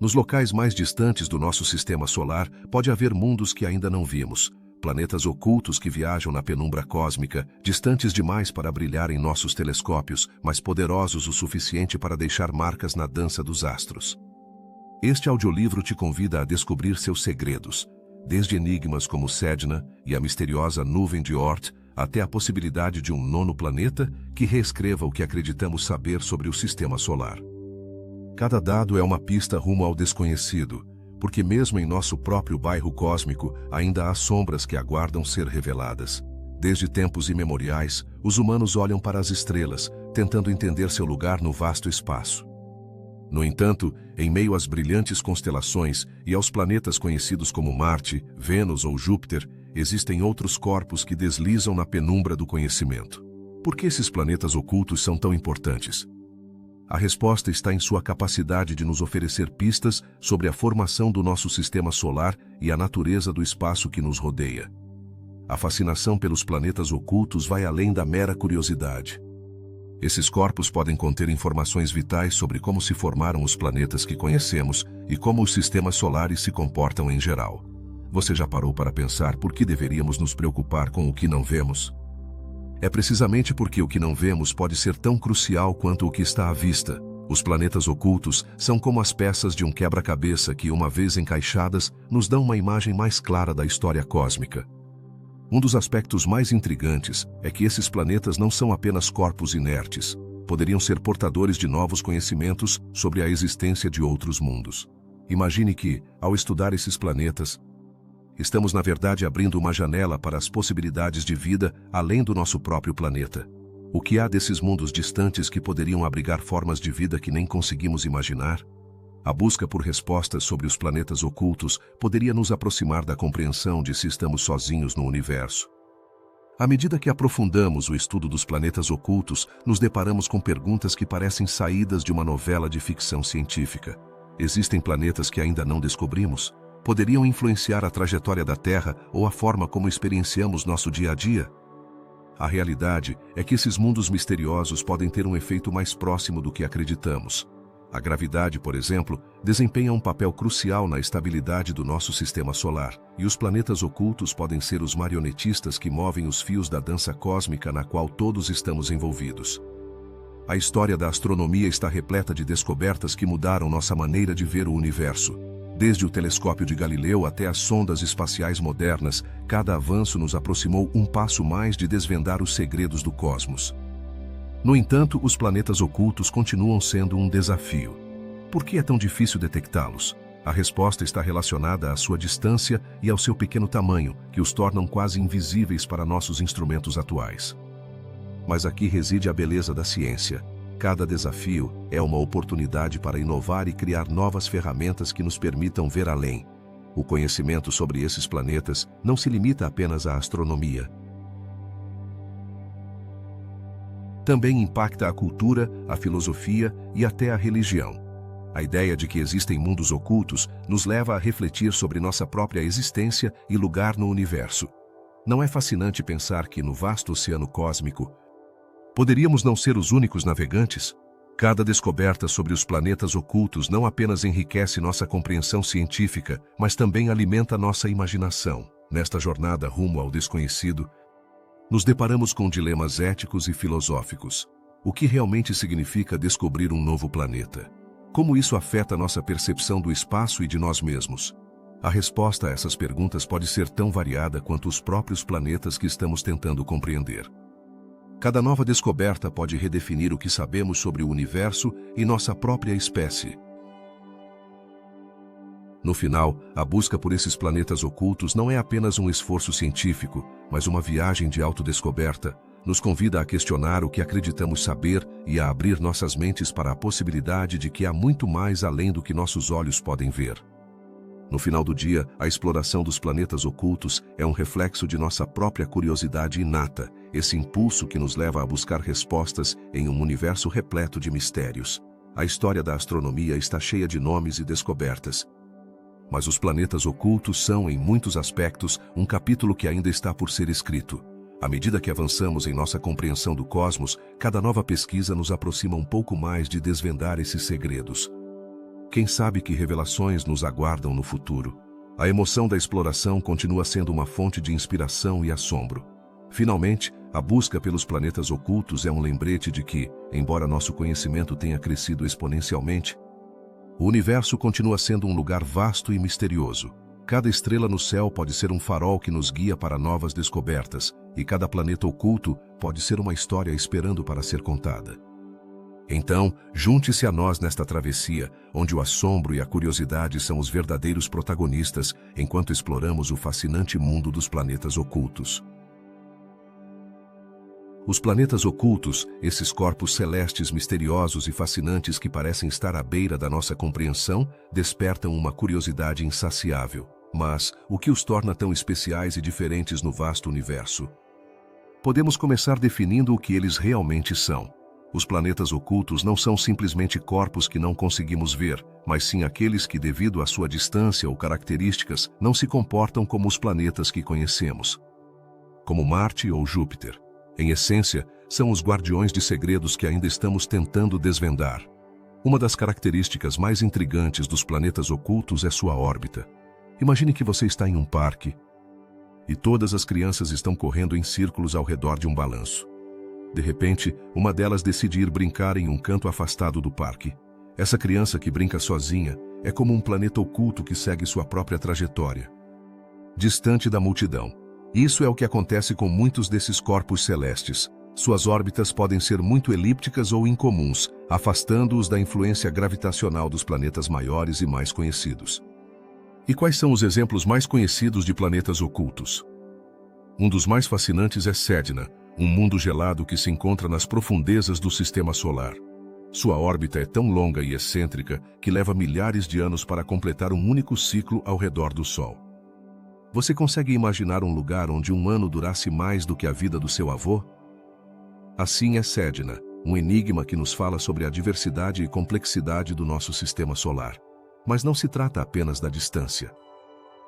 Nos locais mais distantes do nosso sistema solar, pode haver mundos que ainda não vimos. Planetas ocultos que viajam na penumbra cósmica, distantes demais para brilhar em nossos telescópios, mas poderosos o suficiente para deixar marcas na dança dos astros. Este audiolivro te convida a descobrir seus segredos, desde enigmas como Sedna e a misteriosa nuvem de Oort, até a possibilidade de um nono planeta que reescreva o que acreditamos saber sobre o sistema solar. Cada dado é uma pista rumo ao desconhecido, porque mesmo em nosso próprio bairro cósmico ainda há sombras que aguardam ser reveladas. Desde tempos imemoriais, os humanos olham para as estrelas, tentando entender seu lugar no vasto espaço. No entanto, em meio às brilhantes constelações e aos planetas conhecidos como Marte, Vênus ou Júpiter, existem outros corpos que deslizam na penumbra do conhecimento. Por que esses planetas ocultos são tão importantes? A resposta está em sua capacidade de nos oferecer pistas sobre a formação do nosso sistema solar e a natureza do espaço que nos rodeia. A fascinação pelos planetas ocultos vai além da mera curiosidade. Esses corpos podem conter informações vitais sobre como se formaram os planetas que conhecemos e como os sistemas solares se comportam em geral. Você já parou para pensar por que deveríamos nos preocupar com o que não vemos? É precisamente porque o que não vemos pode ser tão crucial quanto o que está à vista. Os planetas ocultos são como as peças de um quebra-cabeça que, uma vez encaixadas, nos dão uma imagem mais clara da história cósmica. Um dos aspectos mais intrigantes é que esses planetas não são apenas corpos inertes. Poderiam ser portadores de novos conhecimentos sobre a existência de outros mundos. Imagine que, ao estudar esses planetas, estamos, na verdade, abrindo uma janela para as possibilidades de vida além do nosso próprio planeta. O que há desses mundos distantes que poderiam abrigar formas de vida que nem conseguimos imaginar? A busca por respostas sobre os planetas ocultos poderia nos aproximar da compreensão de se estamos sozinhos no universo. À medida que aprofundamos o estudo dos planetas ocultos, nos deparamos com perguntas que parecem saídas de uma novela de ficção científica. Existem planetas que ainda não descobrimos? Poderiam influenciar a trajetória da Terra ou a forma como experienciamos nosso dia a dia? A realidade é que esses mundos misteriosos podem ter um efeito mais próximo do que acreditamos. A gravidade, por exemplo, desempenha um papel crucial na estabilidade do nosso sistema solar, e os planetas ocultos podem ser os marionetistas que movem os fios da dança cósmica na qual todos estamos envolvidos. A história da astronomia está repleta de descobertas que mudaram nossa maneira de ver o universo. Desde o telescópio de Galileu até as sondas espaciais modernas, cada avanço nos aproximou um passo mais de desvendar os segredos do cosmos. No entanto, os planetas ocultos continuam sendo um desafio. Por que é tão difícil detectá-los? A resposta está relacionada à sua distância e ao seu pequeno tamanho, que os tornam quase invisíveis para nossos instrumentos atuais. Mas aqui reside a beleza da ciência. Cada desafio é uma oportunidade para inovar e criar novas ferramentas que nos permitam ver além. O conhecimento sobre esses planetas não se limita apenas à astronomia. Também impacta a cultura, a filosofia e até a religião. A ideia de que existem mundos ocultos nos leva a refletir sobre nossa própria existência e lugar no universo. Não é fascinante pensar que, no vasto oceano cósmico, poderíamos não ser os únicos navegantes? Cada descoberta sobre os planetas ocultos não apenas enriquece nossa compreensão científica, mas também alimenta nossa imaginação. Nesta jornada rumo ao desconhecido, nos deparamos com dilemas éticos e filosóficos. O que realmente significa descobrir um novo planeta? Como isso afeta nossa percepção do espaço e de nós mesmos? A resposta a essas perguntas pode ser tão variada quanto os próprios planetas que estamos tentando compreender. Cada nova descoberta pode redefinir o que sabemos sobre o universo e nossa própria espécie. No final, a busca por esses planetas ocultos não é apenas um esforço científico, mas uma viagem de autodescoberta. Nos convida a questionar o que acreditamos saber e a abrir nossas mentes para a possibilidade de que há muito mais além do que nossos olhos podem ver. No final do dia, a exploração dos planetas ocultos é um reflexo de nossa própria curiosidade inata, esse impulso que nos leva a buscar respostas em um universo repleto de mistérios. A história da astronomia está cheia de nomes e descobertas. Mas os planetas ocultos são, em muitos aspectos, um capítulo que ainda está por ser escrito. À medida que avançamos em nossa compreensão do cosmos, cada nova pesquisa nos aproxima um pouco mais de desvendar esses segredos. quem sabe que revelações nos aguardam no futuro. A emoção da exploração continua sendo uma fonte de inspiração e assombro. Finalmente, a busca pelos planetas ocultos é um lembrete de que, embora nosso conhecimento tenha crescido exponencialmente, o universo continua sendo um lugar vasto e misterioso. Cada estrela no céu pode ser um farol que nos guia para novas descobertas, e cada planeta oculto pode ser uma história esperando para ser contada. Então, junte-se a nós nesta travessia, onde o assombro e a curiosidade são os verdadeiros protagonistas, enquanto exploramos o fascinante mundo dos planetas ocultos. Os planetas ocultos, esses corpos celestes misteriosos e fascinantes que parecem estar à beira da nossa compreensão, despertam uma curiosidade insaciável. Mas, o que os torna tão especiais e diferentes no vasto universo? Podemos começar definindo o que eles realmente são. Os planetas ocultos não são simplesmente corpos que não conseguimos ver, mas sim aqueles que, devido à sua distância ou características, não se comportam como os planetas que conhecemos, como Marte ou Júpiter. Em essência, são os guardiões de segredos que ainda estamos tentando desvendar. Uma das características mais intrigantes dos planetas ocultos é sua órbita. Imagine que você está em um parque e todas as crianças estão correndo em círculos ao redor de um balanço. De repente, uma delas decide ir brincar em um canto afastado do parque. Essa criança que brinca sozinha é como um planeta oculto que segue sua própria trajetória, distante da multidão. Isso é o que acontece com muitos desses corpos celestes. Suas órbitas podem ser muito elípticas ou incomuns, afastando-os da influência gravitacional dos planetas maiores e mais conhecidos. E quais são os exemplos mais conhecidos de planetas ocultos? Um dos mais fascinantes é Sedna, um mundo gelado que se encontra nas profundezas do Sistema Solar. Sua órbita é tão longa e excêntrica que leva milhares de anos para completar um único ciclo ao redor do Sol. Você consegue imaginar um lugar onde um ano durasse mais do que a vida do seu avô? Assim é Sedna, um enigma que nos fala sobre a diversidade e complexidade do nosso Sistema Solar. Mas não se trata apenas da distância.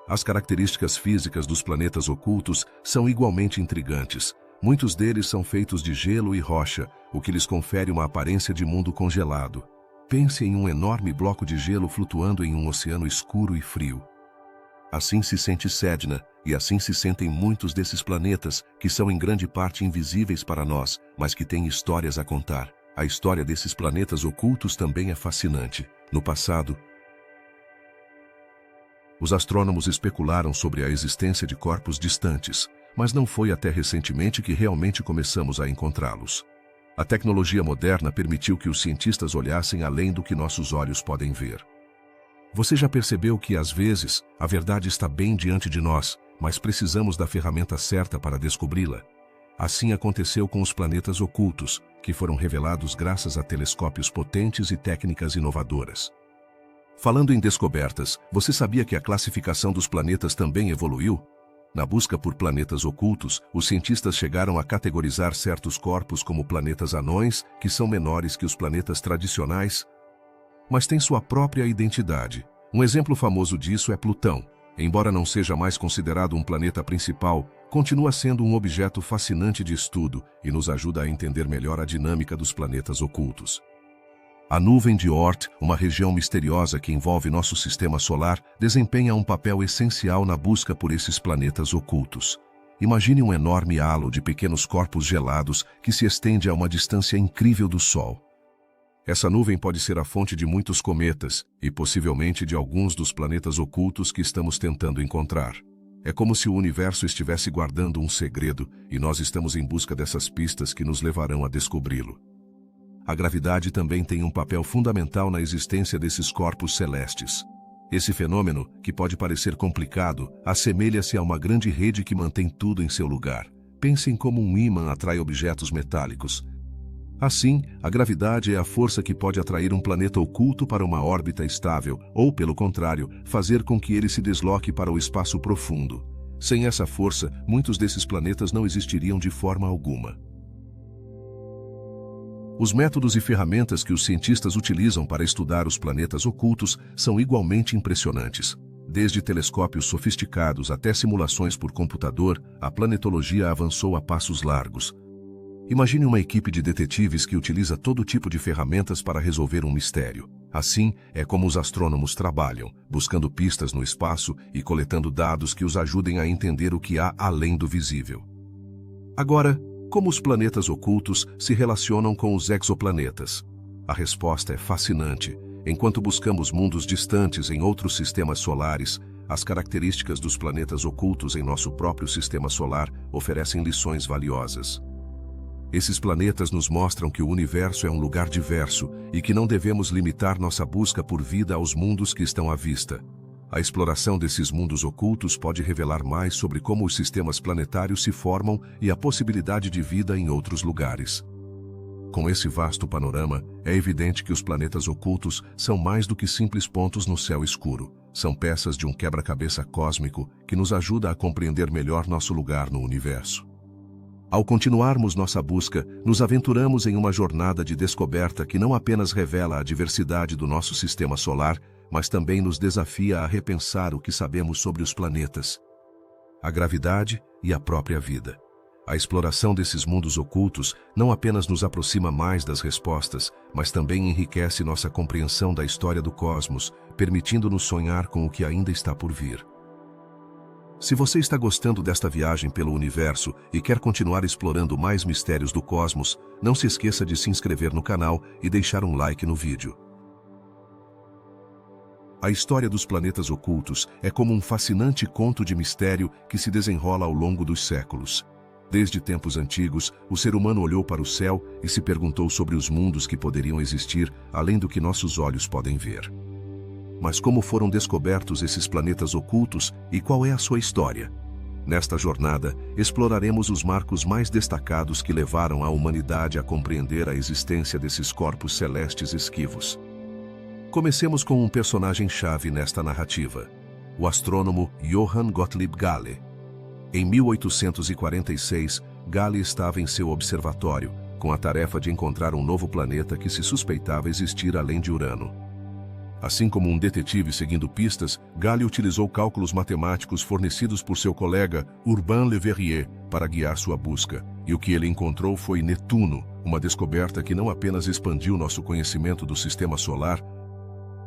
As características físicas dos planetas ocultos são igualmente intrigantes. Muitos deles são feitos de gelo e rocha, o que lhes confere uma aparência de mundo congelado. Pense em um enorme bloco de gelo flutuando em um oceano escuro e frio. Assim se sente Sedna, e assim se sentem muitos desses planetas, que são em grande parte invisíveis para nós, mas que têm histórias a contar. A história desses planetas ocultos também é fascinante. No passado, os astrônomos especularam sobre a existência de corpos distantes, mas não foi até recentemente que realmente começamos a encontrá-los. A tecnologia moderna permitiu que os cientistas olhassem além do que nossos olhos podem ver. Você já percebeu que, às vezes, a verdade está bem diante de nós, mas precisamos da ferramenta certa para descobri-la? Assim aconteceu com os planetas ocultos, que foram revelados graças a telescópios potentes e técnicas inovadoras. Falando em descobertas, você sabia que a classificação dos planetas também evoluiu? Na busca por planetas ocultos, os cientistas chegaram a categorizar certos corpos como planetas anões, que são menores que os planetas tradicionais, mas têm sua própria identidade. Um exemplo famoso disso é Plutão. Embora não seja mais considerado um planeta principal, continua sendo um objeto fascinante de estudo e nos ajuda a entender melhor a dinâmica dos planetas ocultos. A nuvem de Oort, uma região misteriosa que envolve nosso sistema solar, desempenha um papel essencial na busca por esses planetas ocultos. Imagine um enorme halo de pequenos corpos gelados que se estende a uma distância incrível do Sol. Essa nuvem pode ser a fonte de muitos cometas e possivelmente de alguns dos planetas ocultos que estamos tentando encontrar. É como se o universo estivesse guardando um segredo e nós estamos em busca dessas pistas que nos levarão a descobri-lo. A gravidade também tem um papel fundamental na existência desses corpos celestes. Esse fenômeno, que pode parecer complicado, assemelha-se a uma grande rede que mantém tudo em seu lugar. Pensem como um ímã atrai objetos metálicos. Assim, a gravidade é a força que pode atrair um planeta oculto para uma órbita estável, ou, pelo contrário, fazer com que ele se desloque para o espaço profundo. Sem essa força, muitos desses planetas não existiriam de forma alguma. Os métodos e ferramentas que os cientistas utilizam para estudar os planetas ocultos são igualmente impressionantes. Desde telescópios sofisticados até simulações por computador, a planetologia avançou a passos largos. Imagine uma equipe de detetives que utiliza todo tipo de ferramentas para resolver um mistério. Assim é como os astrônomos trabalham, buscando pistas no espaço e coletando dados que os ajudem a entender o que há além do visível. Agora, como os planetas ocultos se relacionam com os exoplanetas? A resposta é fascinante. Enquanto buscamos mundos distantes em outros sistemas solares, as características dos planetas ocultos em nosso próprio sistema solar oferecem lições valiosas. Esses planetas nos mostram que o universo é um lugar diverso e que não devemos limitar nossa busca por vida aos mundos que estão à vista. A exploração desses mundos ocultos pode revelar mais sobre como os sistemas planetários se formam e a possibilidade de vida em outros lugares. Com esse vasto panorama, é evidente que os planetas ocultos são mais do que simples pontos no céu escuro. São peças de um quebra-cabeça cósmico que nos ajuda a compreender melhor nosso lugar no universo. Ao continuarmos nossa busca, nos aventuramos em uma jornada de descoberta que não apenas revela a diversidade do nosso sistema solar, mas também nos desafia a repensar o que sabemos sobre os planetas, a gravidade e a própria vida. A exploração desses mundos ocultos não apenas nos aproxima mais das respostas, mas também enriquece nossa compreensão da história do cosmos, permitindo-nos sonhar com o que ainda está por vir. Se você está gostando desta viagem pelo universo e quer continuar explorando mais mistérios do cosmos, não se esqueça de se inscrever no canal e deixar um like no vídeo. A história dos planetas ocultos é como um fascinante conto de mistério que se desenrola ao longo dos séculos. Desde tempos antigos, o ser humano olhou para o céu e se perguntou sobre os mundos que poderiam existir além do que nossos olhos podem ver. Mas como foram descobertos esses planetas ocultos e qual é a sua história? Nesta jornada, exploraremos os marcos mais destacados que levaram a humanidade a compreender a existência desses corpos celestes esquivos. Comecemos com um personagem-chave nesta narrativa, o astrônomo Johann Gottlieb Galle. Em 1846, Galle estava em seu observatório, com a tarefa de encontrar um novo planeta que se suspeitava existir além de Urano. Assim como um detetive seguindo pistas, Galle utilizou cálculos matemáticos fornecidos por seu colega Urbain Le Verrier para guiar sua busca, e o que ele encontrou foi Netuno, uma descoberta que não apenas expandiu nosso conhecimento do sistema solar,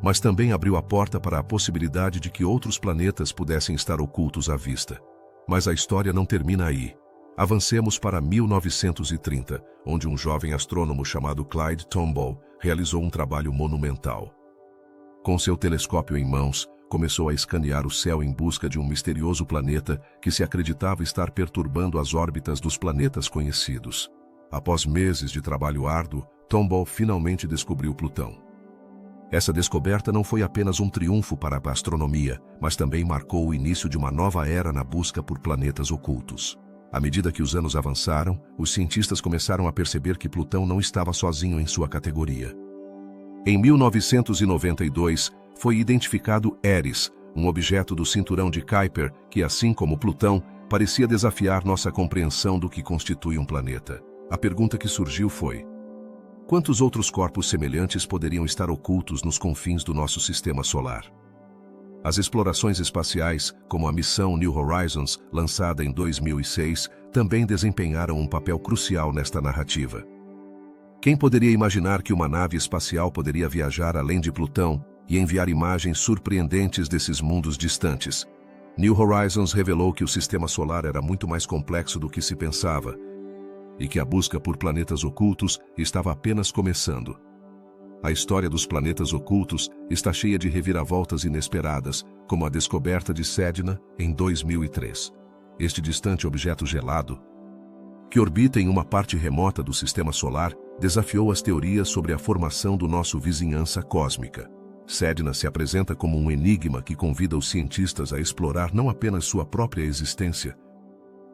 mas também abriu a porta para a possibilidade de que outros planetas pudessem estar ocultos à vista. Mas a história não termina aí. Avancemos para 1930, onde um jovem astrônomo chamado Clyde Tombaugh realizou um trabalho monumental. Com seu telescópio em mãos, começou a escanear o céu em busca de um misterioso planeta que se acreditava estar perturbando as órbitas dos planetas conhecidos. Após meses de trabalho árduo, Tombaugh finalmente descobriu Plutão. Essa descoberta não foi apenas um triunfo para a astronomia, mas também marcou o início de uma nova era na busca por planetas ocultos. À medida que os anos avançaram, os cientistas começaram a perceber que Plutão não estava sozinho em sua categoria. Em 1992, foi identificado Eris, um objeto do cinturão de Kuiper que, assim como Plutão, parecia desafiar nossa compreensão do que constitui um planeta. A pergunta que surgiu foi: quantos outros corpos semelhantes poderiam estar ocultos nos confins do nosso sistema solar? As explorações espaciais, como a missão New Horizons, lançada em 2006, também desempenharam um papel crucial nesta narrativa. Quem poderia imaginar que uma nave espacial poderia viajar além de Plutão e enviar imagens surpreendentes desses mundos distantes? New Horizons revelou que o sistema solar era muito mais complexo do que se pensava e que a busca por planetas ocultos estava apenas começando. A história dos planetas ocultos está cheia de reviravoltas inesperadas, como a descoberta de Sedna em 2003. Este distante objeto gelado, que orbita em uma parte remota do sistema solar, desafiou as teorias sobre a formação do nosso vizinhança cósmica. Sedna se apresenta como um enigma que convida os cientistas a explorar não apenas sua própria existência,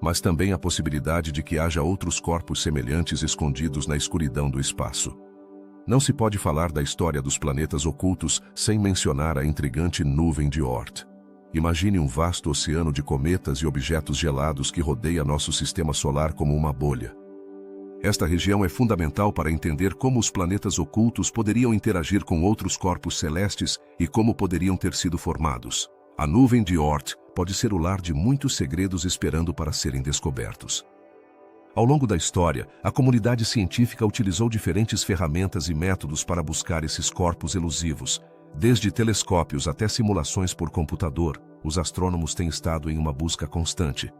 mas também a possibilidade de que haja outros corpos semelhantes escondidos na escuridão do espaço. Não se pode falar da história dos planetas ocultos sem mencionar a intrigante nuvem de Oort. Imagine um vasto oceano de cometas e objetos gelados que rodeia nosso sistema solar como uma bolha. Esta região é fundamental para entender como os planetas ocultos poderiam interagir com outros corpos celestes e como poderiam ter sido formados. A nuvem de Oort pode ser o lar de muitos segredos esperando para serem descobertos. Ao longo da história, a comunidade científica utilizou diferentes ferramentas e métodos para buscar esses corpos elusivos. Desde telescópios até simulações por computador, os astrônomos têm estado em uma busca constante,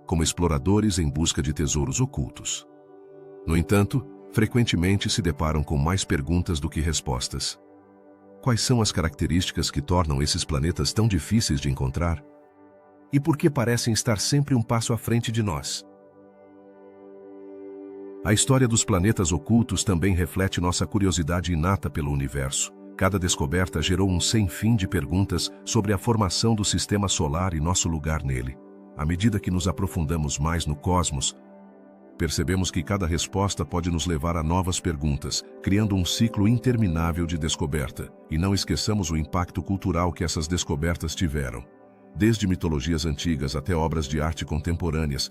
como exploradores em busca de tesouros ocultos. No entanto, frequentemente se deparam com mais perguntas do que respostas. Quais são as características que tornam esses planetas tão difíceis de encontrar? E por que parecem estar sempre um passo à frente de nós? A história dos planetas ocultos também reflete nossa curiosidade inata pelo universo. Cada descoberta gerou um sem fim de perguntas sobre a formação do sistema solar e nosso lugar nele. À medida que nos aprofundamos mais no cosmos, percebemos que cada resposta pode nos levar a novas perguntas, criando um ciclo interminável de descoberta. E não esqueçamos o impacto cultural que essas descobertas tiveram. Desde mitologias antigas até obras de arte contemporâneas,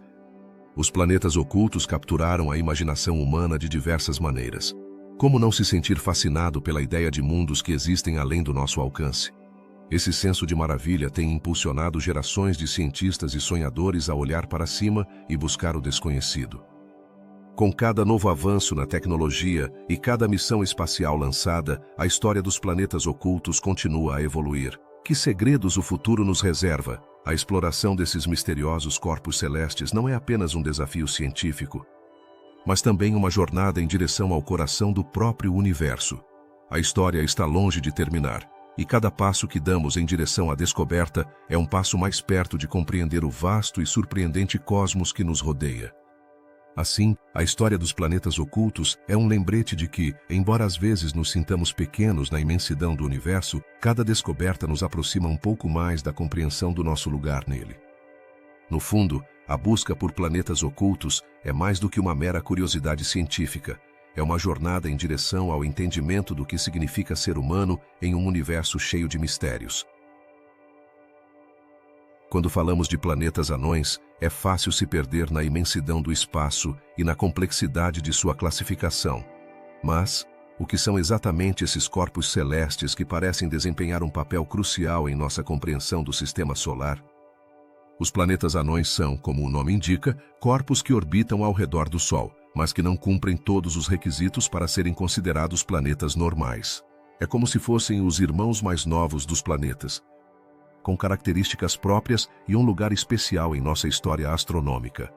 os planetas ocultos capturaram a imaginação humana de diversas maneiras. Como não se sentir fascinado pela ideia de mundos que existem além do nosso alcance? Esse senso de maravilha tem impulsionado gerações de cientistas e sonhadores a olhar para cima e buscar o desconhecido. Com cada novo avanço na tecnologia e cada missão espacial lançada, a história dos planetas ocultos continua a evoluir. Que segredos o futuro nos reserva? A exploração desses misteriosos corpos celestes não é apenas um desafio científico, mas também uma jornada em direção ao coração do próprio universo. A história está longe de terminar, e cada passo que damos em direção à descoberta é um passo mais perto de compreender o vasto e surpreendente cosmos que nos rodeia. Assim, a história dos planetas ocultos é um lembrete de que, embora às vezes nos sintamos pequenos na imensidão do universo, cada descoberta nos aproxima um pouco mais da compreensão do nosso lugar nele. No fundo, a busca por planetas ocultos é mais do que uma mera curiosidade científica. É uma jornada em direção ao entendimento do que significa ser humano em um universo cheio de mistérios. Quando falamos de planetas anões, é fácil se perder na imensidão do espaço e na complexidade de sua classificação. Mas, o que são exatamente esses corpos celestes que parecem desempenhar um papel crucial em nossa compreensão do sistema solar? Os planetas anões são, como o nome indica, corpos que orbitam ao redor do Sol, mas que não cumprem todos os requisitos para serem considerados planetas normais. É como se fossem os irmãos mais novos dos planetas, com características próprias e um lugar especial em nossa história astronômica.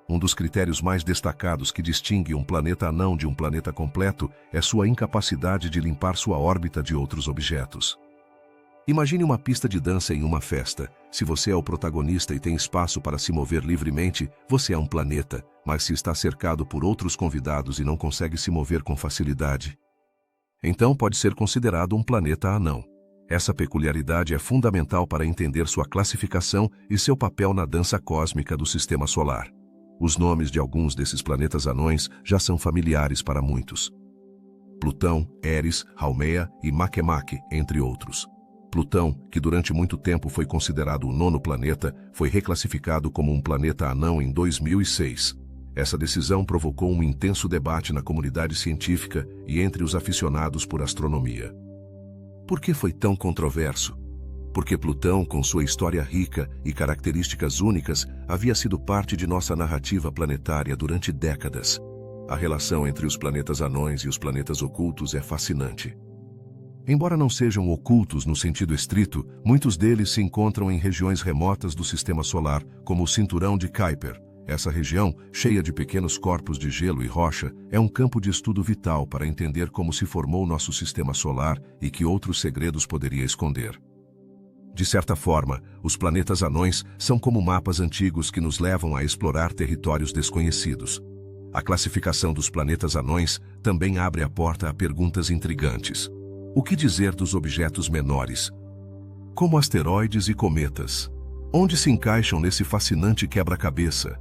Um dos critérios mais destacados que distingue um planeta anão de um planeta completo é sua incapacidade de limpar sua órbita de outros objetos. Imagine uma pista de dança em uma festa. Se você é o protagonista e tem espaço para se mover livremente, você é um planeta, mas se está cercado por outros convidados e não consegue se mover com facilidade, então pode ser considerado um planeta anão. Essa peculiaridade é fundamental para entender sua classificação e seu papel na dança cósmica do sistema solar. Os nomes de alguns desses planetas anões já são familiares para muitos: Plutão, Eris, Haumea e Makemake, entre outros. Plutão, que durante muito tempo foi considerado o nono planeta, foi reclassificado como um planeta anão em 2006. Essa decisão provocou um intenso debate na comunidade científica e entre os aficionados por astronomia. Por que foi tão controverso? Porque Plutão, com sua história rica e características únicas, havia sido parte de nossa narrativa planetária durante décadas. A relação entre os planetas anões e os planetas ocultos é fascinante. Embora não sejam ocultos no sentido estrito, muitos deles se encontram em regiões remotas do sistema solar, como o Cinturão de Kuiper. Essa região, cheia de pequenos corpos de gelo e rocha, é um campo de estudo vital para entender como se formou nosso sistema solar e que outros segredos poderia esconder. De certa forma, os planetas anões são como mapas antigos que nos levam a explorar territórios desconhecidos. A classificação dos planetas anões também abre a porta a perguntas intrigantes. O que dizer dos objetos menores, como asteroides e cometas? Onde se encaixam nesse fascinante quebra-cabeça?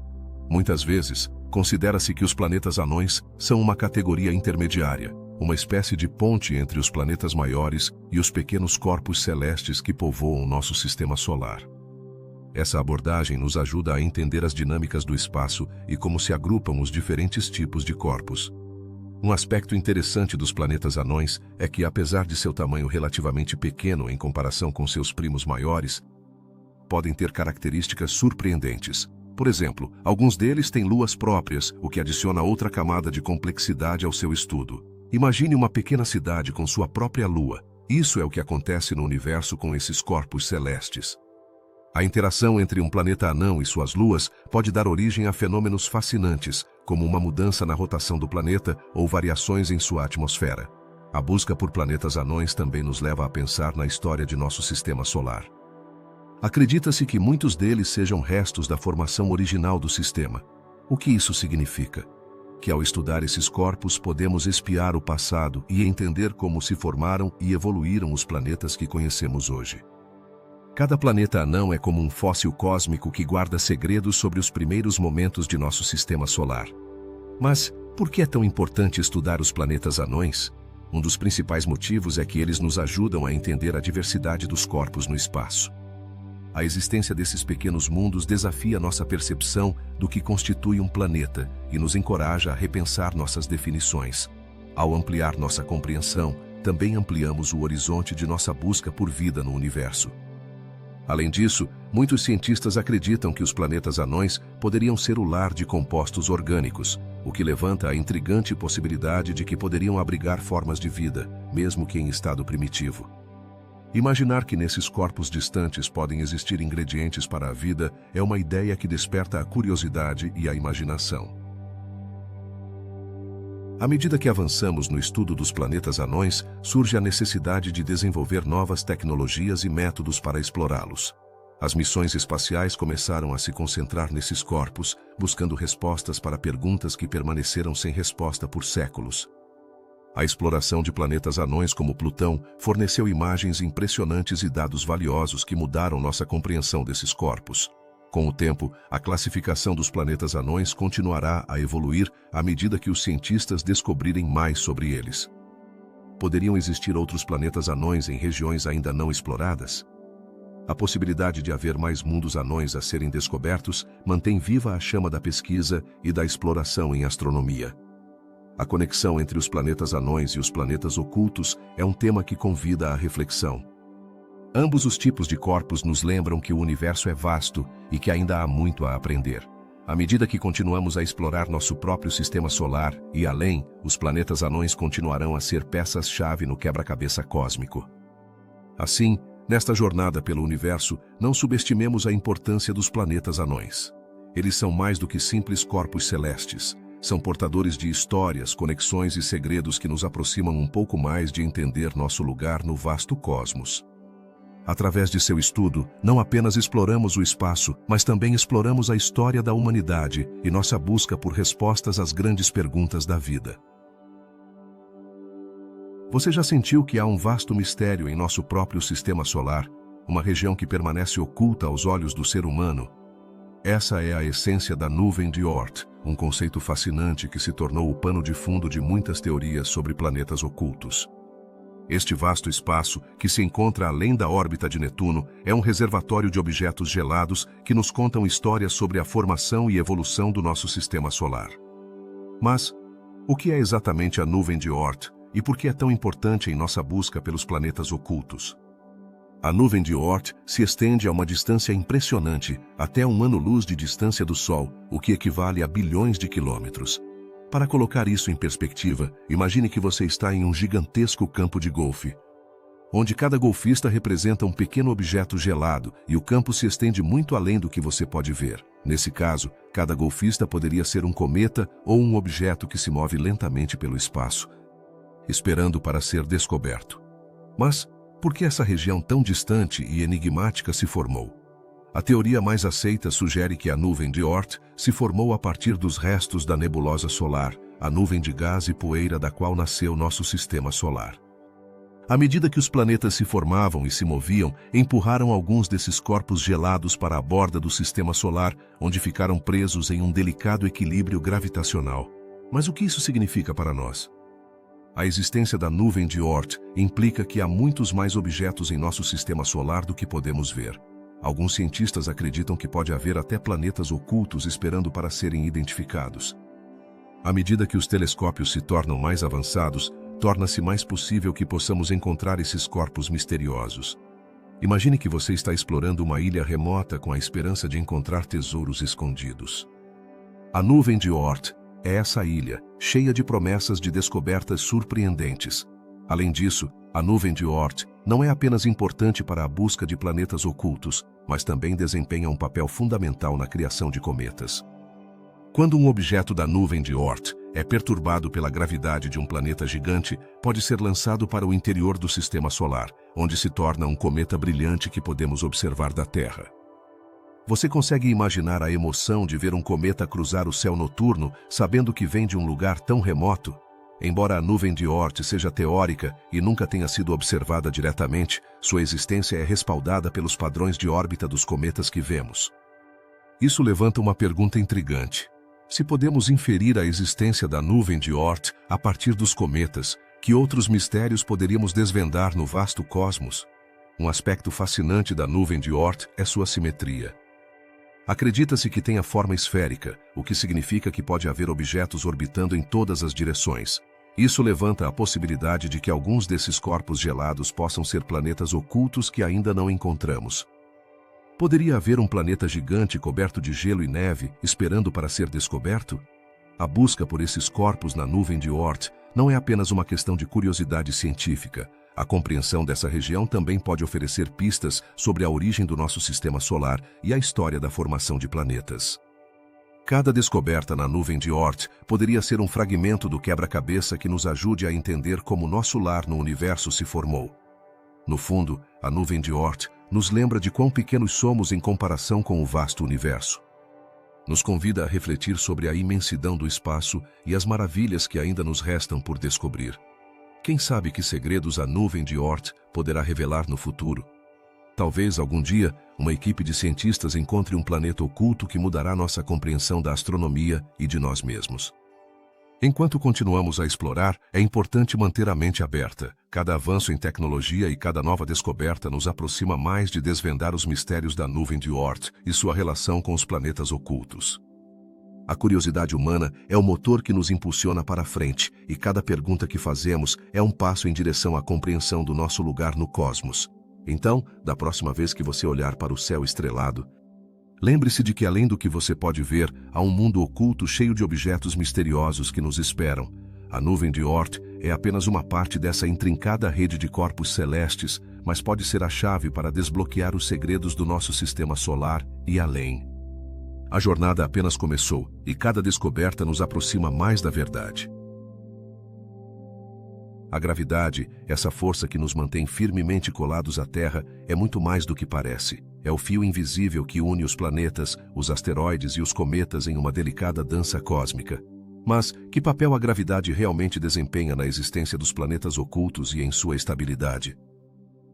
Muitas vezes, considera-se que os planetas anões são uma categoria intermediária, uma espécie de ponte entre os planetas maiores e os pequenos corpos celestes que povoam nosso sistema solar. Essa abordagem nos ajuda a entender as dinâmicas do espaço e como se agrupam os diferentes tipos de corpos. Um aspecto interessante dos planetas anões é que, apesar de seu tamanho relativamente pequeno em comparação com seus primos maiores, podem ter características surpreendentes. Por exemplo, alguns deles têm luas próprias, o que adiciona outra camada de complexidade ao seu estudo. Imagine uma pequena cidade com sua própria lua. Isso é o que acontece no universo com esses corpos celestes. A interação entre um planeta anão e suas luas pode dar origem a fenômenos fascinantes, como uma mudança na rotação do planeta ou variações em sua atmosfera. A busca por planetas anões também nos leva a pensar na história de nosso sistema solar. Acredita-se que muitos deles sejam restos da formação original do sistema. O que isso significa? Que ao estudar esses corpos podemos espiar o passado e entender como se formaram e evoluíram os planetas que conhecemos hoje. Cada planeta anão é como um fóssil cósmico que guarda segredos sobre os primeiros momentos de nosso sistema solar. Mas por que é tão importante estudar os planetas anões? Um dos principais motivos é que eles nos ajudam a entender a diversidade dos corpos no espaço. A existência desses pequenos mundos desafia nossa percepção do que constitui um planeta e nos encoraja a repensar nossas definições. Ao ampliar nossa compreensão, também ampliamos o horizonte de nossa busca por vida no universo. Além disso, muitos cientistas acreditam que os planetas anões poderiam ser o lar de compostos orgânicos, o que levanta a intrigante possibilidade de que poderiam abrigar formas de vida, mesmo que em estado primitivo. Imaginar que nesses corpos distantes podem existir ingredientes para a vida é uma ideia que desperta a curiosidade e a imaginação. À medida que avançamos no estudo dos planetas anões, surge a necessidade de desenvolver novas tecnologias e métodos para explorá-los. As missões espaciais começaram a se concentrar nesses corpos, buscando respostas para perguntas que permaneceram sem resposta por séculos. A exploração de planetas anões como Plutão forneceu imagens impressionantes e dados valiosos que mudaram nossa compreensão desses corpos. Com o tempo, a classificação dos planetas anões continuará a evoluir à medida que os cientistas descobrirem mais sobre eles. Poderiam existir outros planetas anões em regiões ainda não exploradas? A possibilidade de haver mais mundos anões a serem descobertos mantém viva a chama da pesquisa e da exploração em astronomia. A conexão entre os planetas anões e os planetas ocultos é um tema que convida à reflexão. Ambos os tipos de corpos nos lembram que o universo é vasto e que ainda há muito a aprender. À medida que continuamos a explorar nosso próprio sistema solar e além, os planetas anões continuarão a ser peças-chave no quebra-cabeça cósmico. Assim, nesta jornada pelo universo, não subestimemos a importância dos planetas anões. Eles são mais do que simples corpos celestes. São portadores de histórias, conexões e segredos que nos aproximam um pouco mais de entender nosso lugar no vasto cosmos. Através de seu estudo, não apenas exploramos o espaço, mas também exploramos a história da humanidade e nossa busca por respostas às grandes perguntas da vida. Você já sentiu que há um vasto mistério em nosso próprio sistema solar, uma região que permanece oculta aos olhos do ser humano? Essa é a essência da nuvem de Oort, um conceito fascinante que se tornou o pano de fundo de muitas teorias sobre planetas ocultos. Este vasto espaço, que se encontra além da órbita de Netuno, é um reservatório de objetos gelados que nos contam histórias sobre a formação e evolução do nosso sistema solar. Mas, o que é exatamente a nuvem de Oort e por que é tão importante em nossa busca pelos planetas ocultos? A nuvem de Oort se estende a uma distância impressionante, até 1 ano-luz de distância do Sol, o que equivale a bilhões de quilômetros. Para colocar isso em perspectiva, imagine que você está em um gigantesco campo de golfe, onde cada golfista representa um pequeno objeto gelado e o campo se estende muito além do que você pode ver. Nesse caso, cada golfista poderia ser um cometa ou um objeto que se move lentamente pelo espaço, esperando para ser descoberto. Mas, por que essa região tão distante e enigmática se formou? A teoria mais aceita sugere que a nuvem de Oort se formou a partir dos restos da nebulosa solar, a nuvem de gás e poeira da qual nasceu nosso sistema solar. À medida que os planetas se formavam e se moviam, empurraram alguns desses corpos gelados para a borda do sistema solar, onde ficaram presos em um delicado equilíbrio gravitacional. Mas o que isso significa para nós? A existência da nuvem de Oort implica que há muitos mais objetos em nosso sistema solar do que podemos ver. Alguns cientistas acreditam que pode haver até planetas ocultos esperando para serem identificados. À medida que os telescópios se tornam mais avançados, torna-se mais possível que possamos encontrar esses corpos misteriosos. Imagine que você está explorando uma ilha remota com a esperança de encontrar tesouros escondidos. A nuvem de Oort é essa ilha, cheia de promessas de descobertas surpreendentes. Além disso, a nuvem de Oort não é apenas importante para a busca de planetas ocultos, mas também desempenha um papel fundamental na criação de cometas. Quando um objeto da nuvem de Oort é perturbado pela gravidade de um planeta gigante, pode ser lançado para o interior do sistema solar, onde se torna um cometa brilhante que podemos observar da Terra. Você consegue imaginar a emoção de ver um cometa cruzar o céu noturno, sabendo que vem de um lugar tão remoto? Embora a nuvem de Oort seja teórica e nunca tenha sido observada diretamente, sua existência é respaldada pelos padrões de órbita dos cometas que vemos. Isso levanta uma pergunta intrigante. Se podemos inferir a existência da nuvem de Oort a partir dos cometas, que outros mistérios poderíamos desvendar no vasto cosmos? Um aspecto fascinante da nuvem de Oort é sua simetria. Acredita-se que tem a forma esférica, o que significa que pode haver objetos orbitando em todas as direções. Isso levanta a possibilidade de que alguns desses corpos gelados possam ser planetas ocultos que ainda não encontramos. Poderia haver um planeta gigante coberto de gelo e neve, esperando para ser descoberto? A busca por esses corpos na nuvem de Oort não é apenas uma questão de curiosidade científica. A compreensão dessa região também pode oferecer pistas sobre a origem do nosso sistema solar e a história da formação de planetas. Cada descoberta na nuvem de Oort poderia ser um fragmento do quebra-cabeça que nos ajude a entender como nosso lar no universo se formou. No fundo, a nuvem de Oort nos lembra de quão pequenos somos em comparação com o vasto universo. Nos convida a refletir sobre a imensidão do espaço e as maravilhas que ainda nos restam por descobrir. Quem sabe que segredos a nuvem de Oort poderá revelar no futuro? Talvez, algum dia, uma equipe de cientistas encontre um planeta oculto que mudará nossa compreensão da astronomia e de nós mesmos. Enquanto continuamos a explorar, é importante manter a mente aberta. Cada avanço em tecnologia e cada nova descoberta nos aproxima mais de desvendar os mistérios da nuvem de Oort e sua relação com os planetas ocultos. A curiosidade humana é o motor que nos impulsiona para a frente, e cada pergunta que fazemos é um passo em direção à compreensão do nosso lugar no cosmos. Então, da próxima vez que você olhar para o céu estrelado, lembre-se de que além do que você pode ver, há um mundo oculto cheio de objetos misteriosos que nos esperam. A nuvem de Oort é apenas uma parte dessa intrincada rede de corpos celestes, mas pode ser a chave para desbloquear os segredos do nosso sistema solar e além. A jornada apenas começou, e cada descoberta nos aproxima mais da verdade. A gravidade, essa força que nos mantém firmemente colados à Terra, é muito mais do que parece. É o fio invisível que une os planetas, os asteroides e os cometas em uma delicada dança cósmica. Mas, que papel a gravidade realmente desempenha na existência dos planetas ocultos e em sua estabilidade?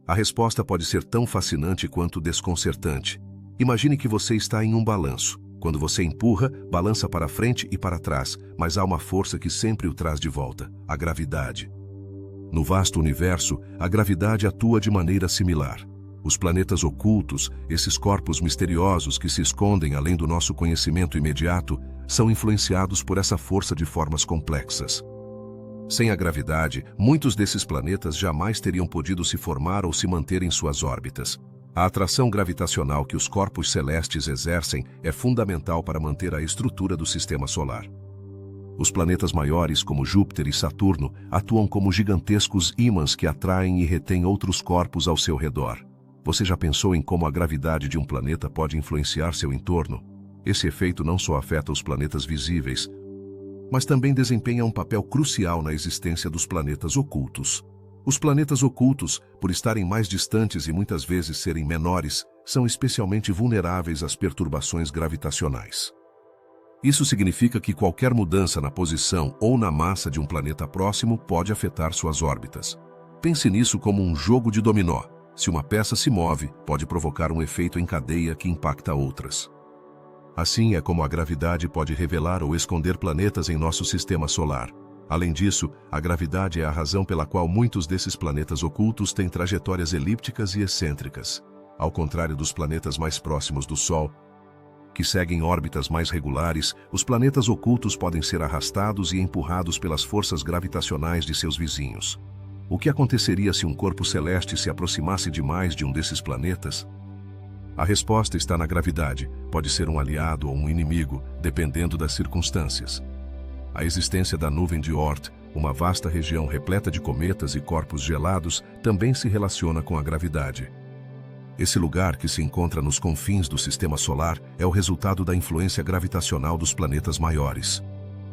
A resposta pode ser tão fascinante quanto desconcertante. Imagine que você está em um balanço. Quando você empurra, balança para frente e para trás, mas há uma força que sempre o traz de volta: a gravidade. No vasto universo, a gravidade atua de maneira similar. Os planetas ocultos, esses corpos misteriosos que se escondem além do nosso conhecimento imediato, são influenciados por essa força de formas complexas. Sem a gravidade, muitos desses planetas jamais teriam podido se formar ou se manter em suas órbitas. A atração gravitacional que os corpos celestes exercem é fundamental para manter a estrutura do sistema solar. Os planetas maiores, como Júpiter e Saturno, atuam como gigantescos ímãs que atraem e retêm outros corpos ao seu redor. Você já pensou em como a gravidade de um planeta pode influenciar seu entorno? Esse efeito não só afeta os planetas visíveis, mas também desempenha um papel crucial na existência dos planetas ocultos. Os planetas ocultos, por estarem mais distantes e muitas vezes serem menores, são especialmente vulneráveis às perturbações gravitacionais. Isso significa que qualquer mudança na posição ou na massa de um planeta próximo pode afetar suas órbitas. Pense nisso como um jogo de dominó. Se uma peça se move, pode provocar um efeito em cadeia que impacta outras. Assim é como a gravidade pode revelar ou esconder planetas em nosso sistema solar. Além disso, a gravidade é a razão pela qual muitos desses planetas ocultos têm trajetórias elípticas e excêntricas. Ao contrário dos planetas mais próximos do Sol, que seguem órbitas mais regulares, os planetas ocultos podem ser arrastados e empurrados pelas forças gravitacionais de seus vizinhos. O que aconteceria se um corpo celeste se aproximasse demais de um desses planetas? A resposta está na gravidade. Pode ser um aliado ou um inimigo, dependendo das circunstâncias. A existência da nuvem de Oort, uma vasta região repleta de cometas e corpos gelados, também se relaciona com a gravidade. Esse lugar, que se encontra nos confins do Sistema Solar, é o resultado da influência gravitacional dos planetas maiores.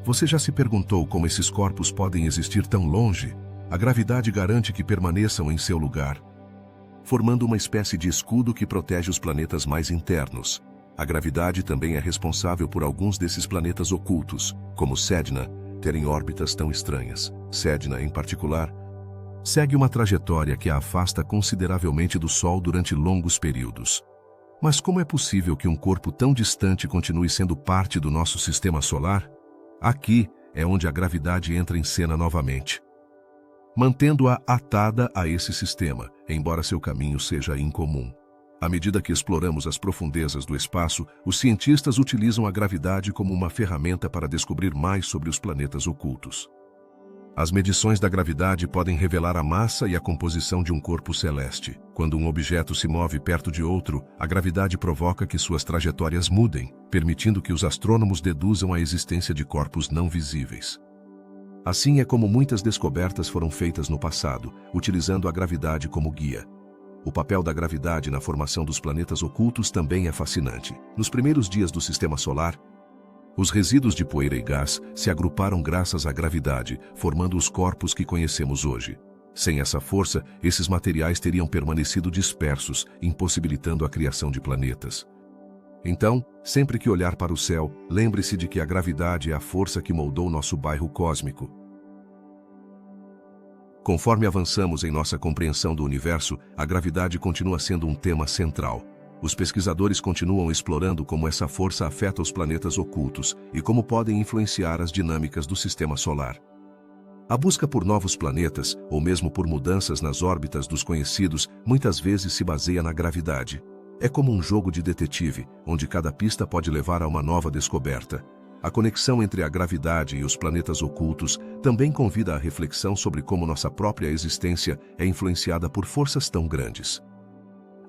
Você já se perguntou como esses corpos podem existir tão longe? A gravidade garante que permaneçam em seu lugar, formando uma espécie de escudo que protege os planetas mais internos. A gravidade também é responsável por alguns desses planetas ocultos, como Sedna, terem órbitas tão estranhas. Sedna, em particular, segue uma trajetória que a afasta consideravelmente do Sol durante longos períodos. Mas como é possível que um corpo tão distante continue sendo parte do nosso sistema solar? Aqui é onde a gravidade entra em cena novamente, mantendo-a atada a esse sistema, embora seu caminho seja incomum. À medida que exploramos as profundezas do espaço, os cientistas utilizam a gravidade como uma ferramenta para descobrir mais sobre os planetas ocultos. As medições da gravidade podem revelar a massa e a composição de um corpo celeste. Quando um objeto se move perto de outro, a gravidade provoca que suas trajetórias mudem, permitindo que os astrônomos deduzam a existência de corpos não visíveis. Assim é como muitas descobertas foram feitas no passado, utilizando a gravidade como guia. O papel da gravidade na formação dos planetas ocultos também é fascinante. Nos primeiros dias do Sistema Solar, os resíduos de poeira e gás se agruparam graças à gravidade, formando os corpos que conhecemos hoje. Sem essa força, esses materiais teriam permanecido dispersos, impossibilitando a criação de planetas. Então, sempre que olhar para o céu, lembre-se de que a gravidade é a força que moldou nosso bairro cósmico. Conforme avançamos em nossa compreensão do universo, a gravidade continua sendo um tema central. Os pesquisadores continuam explorando como essa força afeta os planetas ocultos e como podem influenciar as dinâmicas do Sistema Solar. A busca por novos planetas, ou mesmo por mudanças nas órbitas dos conhecidos, muitas vezes se baseia na gravidade. É como um jogo de detetive, onde cada pista pode levar a uma nova descoberta. A conexão entre a gravidade e os planetas ocultos também convida à reflexão sobre como nossa própria existência é influenciada por forças tão grandes.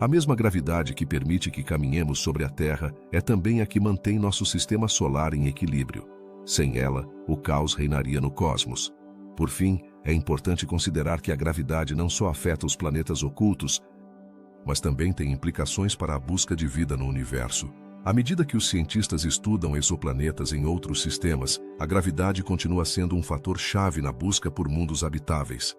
A mesma gravidade que permite que caminhemos sobre a Terra é também a que mantém nosso sistema solar em equilíbrio. Sem ela, o caos reinaria no cosmos. Por fim, é importante considerar que a gravidade não só afeta os planetas ocultos, mas também tem implicações para a busca de vida no universo. À medida que os cientistas estudam exoplanetas em outros sistemas, a gravidade continua sendo um fator-chave na busca por mundos habitáveis.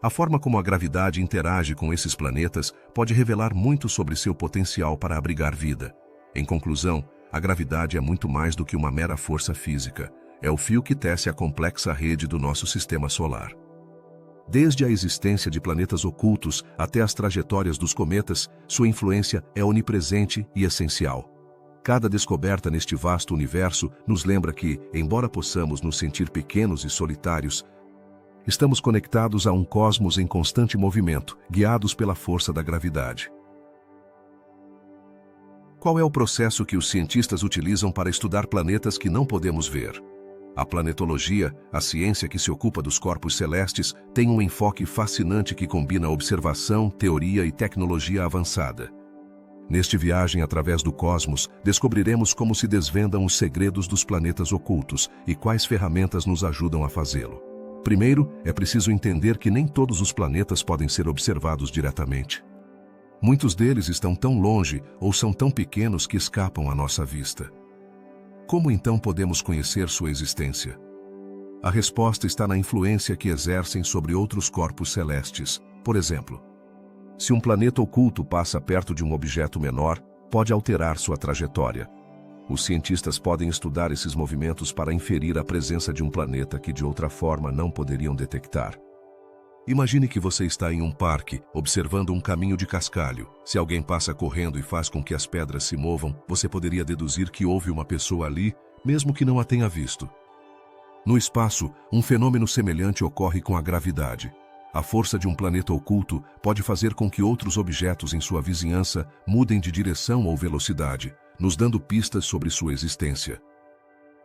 A forma como a gravidade interage com esses planetas pode revelar muito sobre seu potencial para abrigar vida. Em conclusão, a gravidade é muito mais do que uma mera força física. É o fio que tece a complexa rede do nosso sistema solar. Desde a existência de planetas ocultos até as trajetórias dos cometas, sua influência é onipresente e essencial. Cada descoberta neste vasto universo nos lembra que, embora possamos nos sentir pequenos e solitários, estamos conectados a um cosmos em constante movimento, guiados pela força da gravidade. Qual é o processo que os cientistas utilizam para estudar planetas que não podemos ver? A planetologia, a ciência que se ocupa dos corpos celestes, tem um enfoque fascinante que combina observação, teoria e tecnologia avançada. Neste viagem através do cosmos, descobriremos como se desvendam os segredos dos planetas ocultos e quais ferramentas nos ajudam a fazê-lo. Primeiro, é preciso entender que nem todos os planetas podem ser observados diretamente. Muitos deles estão tão longe ou são tão pequenos que escapam à nossa vista. Como então podemos conhecer sua existência? A resposta está na influência que exercem sobre outros corpos celestes. Por exemplo, se um planeta oculto passa perto de um objeto menor, pode alterar sua trajetória. Os cientistas podem estudar esses movimentos para inferir a presença de um planeta que de outra forma não poderiam detectar. Imagine que você está em um parque, observando um caminho de cascalho. Se alguém passa correndo e faz com que as pedras se movam, você poderia deduzir que houve uma pessoa ali, mesmo que não a tenha visto. No espaço, um fenômeno semelhante ocorre com a gravidade. A força de um planeta oculto pode fazer com que outros objetos em sua vizinhança mudem de direção ou velocidade, nos dando pistas sobre sua existência.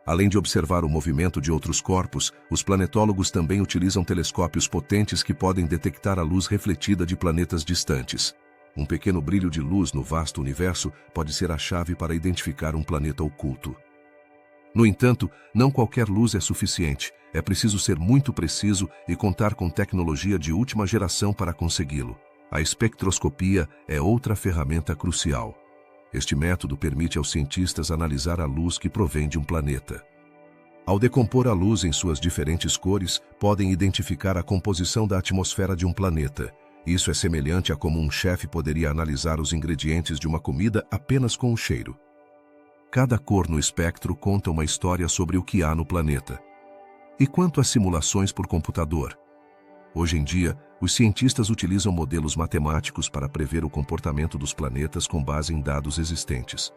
Além de observar o movimento de outros corpos, os planetólogos também utilizam telescópios potentes que podem detectar a luz refletida de planetas distantes. Um pequeno brilho de luz no vasto universo pode ser a chave para identificar um planeta oculto. No entanto, não qualquer luz é suficiente. É preciso ser muito preciso e contar com tecnologia de última geração para consegui-lo. A espectroscopia é outra ferramenta crucial. Este método permite aos cientistas analisar a luz que provém de um planeta. Ao decompor a luz em suas diferentes cores, podem identificar a composição da atmosfera de um planeta. Isso é semelhante a como um chefe poderia analisar os ingredientes de uma comida apenas com o cheiro. Cada cor no espectro conta uma história sobre o que há no planeta. E quanto às simulações por computador? Hoje em dia, os cientistas utilizam modelos matemáticos para prever o comportamento dos planetas com base em dados existentes.